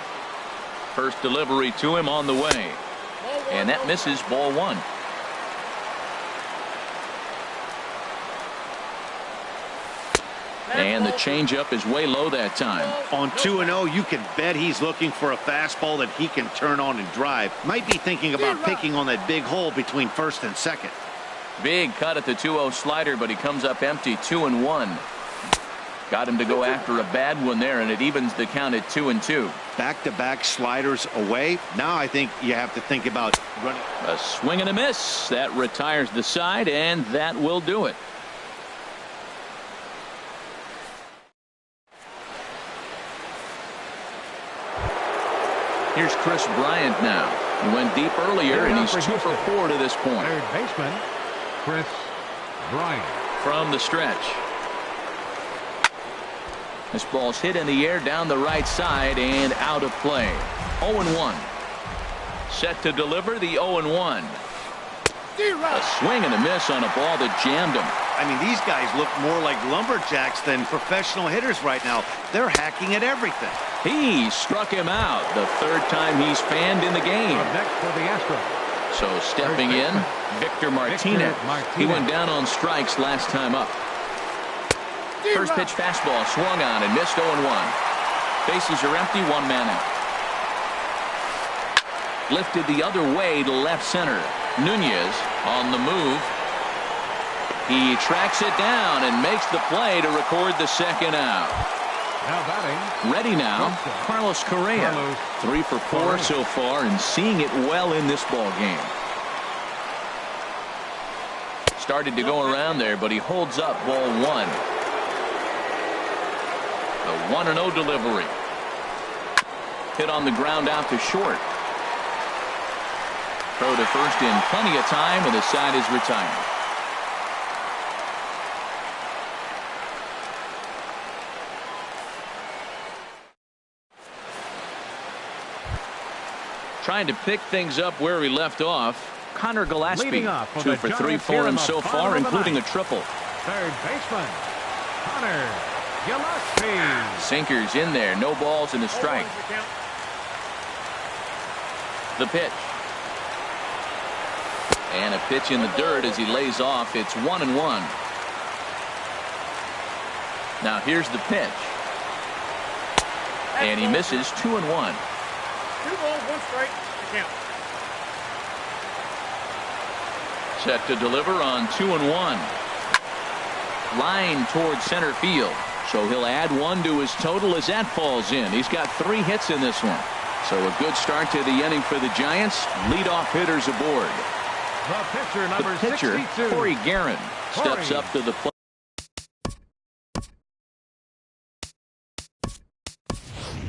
A: First delivery to him on the way. And that misses, ball 1. And the changeup is way low that time.
C: On 2-0, you can bet he's looking for a fastball that he can turn on and drive. Might be thinking about picking on that big hole between first and second.
A: Big cut at the 2-0 slider, but he comes up empty. 2-1. Got him to go after a bad one there, and it evens the count at 2-2.
C: Back-to-back sliders away. Now I think you have to think about running.
A: A swing and a miss. That retires the side, and that will do it. Here's Chris Bryant now. He went deep earlier, and he's 2 for 4 to this point.
D: Third baseman, Chris Bryant.
A: From the stretch. This ball's hit in the air down the right side and out of play. 0-1. Set to deliver the 0-1. A swing and a miss on a ball that jammed him.
C: I mean, these guys look more like lumberjacks than professional hitters right now. They're hacking at everything.
A: He struck him out the 3rd time he's fanned in the game.
D: Up next for the Astros.
A: So stepping in, Victor Martinez. He went down on strikes last time up. First pitch fastball swung on and missed 0-1. Bases are empty, 1 man out. Lifted the other way to left center. Nunez on the move. He tracks it down and makes the play to record the 2nd out.
D: Now batting.
A: Ready now, Carlos Correa. 3 for 4 so far and seeing it well in this ball game. Started to go around there, but he holds up ball 1. The 1-0 delivery. Hit on the ground out to short. Throw to first in plenty of time, and the side is retired. Trying to pick things up where we left off. Connor Gillespie, 2 for 3 for him so far, including a triple.
D: Third baseman, Connor Gillespie.
A: Sinkers in there, no balls and a strike. The pitch. And a pitch in the dirt as he lays off. It's 1-1. Now here's the pitch. And he misses 2-1.
F: 2 balls, 1 strike. Count.
A: Set to deliver on 2-1. Line towards center field. So he'll add 1 to his total as that falls in. He's got 3 hits in this one. So a good start to the inning for the Giants. Leadoff hitters aboard.
D: The pitcher, number 62.
A: Corey Guerin, steps up to the plate.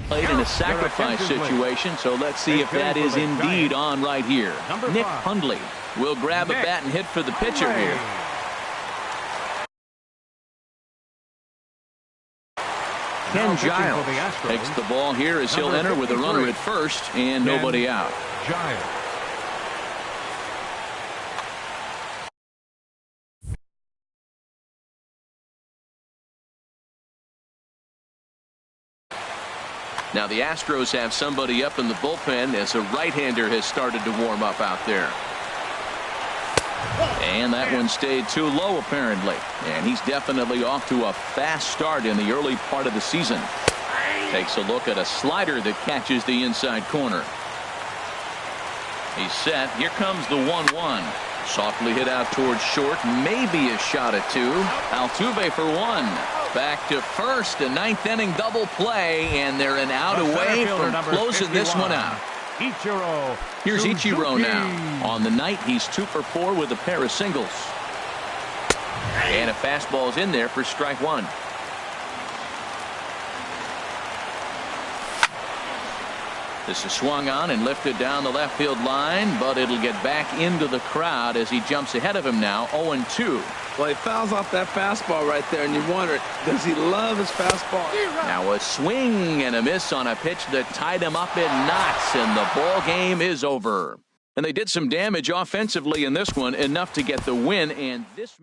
A: Played in a sacrifice situation, so let's see if that is indeed on right here. Nick Hundley will grab a bat and hit for the pitcher here. Ken Giles takes the ball here as he'll enter with a runner at first and nobody out.
D: Giles.
A: Now the Astros have somebody up in the bullpen as a right-hander has started to warm up out there. And that one stayed too low apparently. And he's definitely off to a fast start in the early part of the season. Takes a look at a slider that catches the inside corner. He's set. Here comes the 1-1. Softly hit out towards short. Maybe a shot at 2. Altuve for 1. Back to first. A 9th inning double play. And they're an out away from closing this one out. Here's Ichiro now. On the night, he's 2 for 4 with a pair of singles. And a fastball's in there for strike 1. This is swung on and lifted down the left field line, but it'll get back into the crowd as he jumps ahead of him now. 0-2.
B: Well, he fouls off that fastball right there, and you wonder, does he love his fastball?
A: Now a swing and a miss on a pitch that tied him up in knots, and the ball game is over. And they did some damage offensively in this one, enough to get the win, and this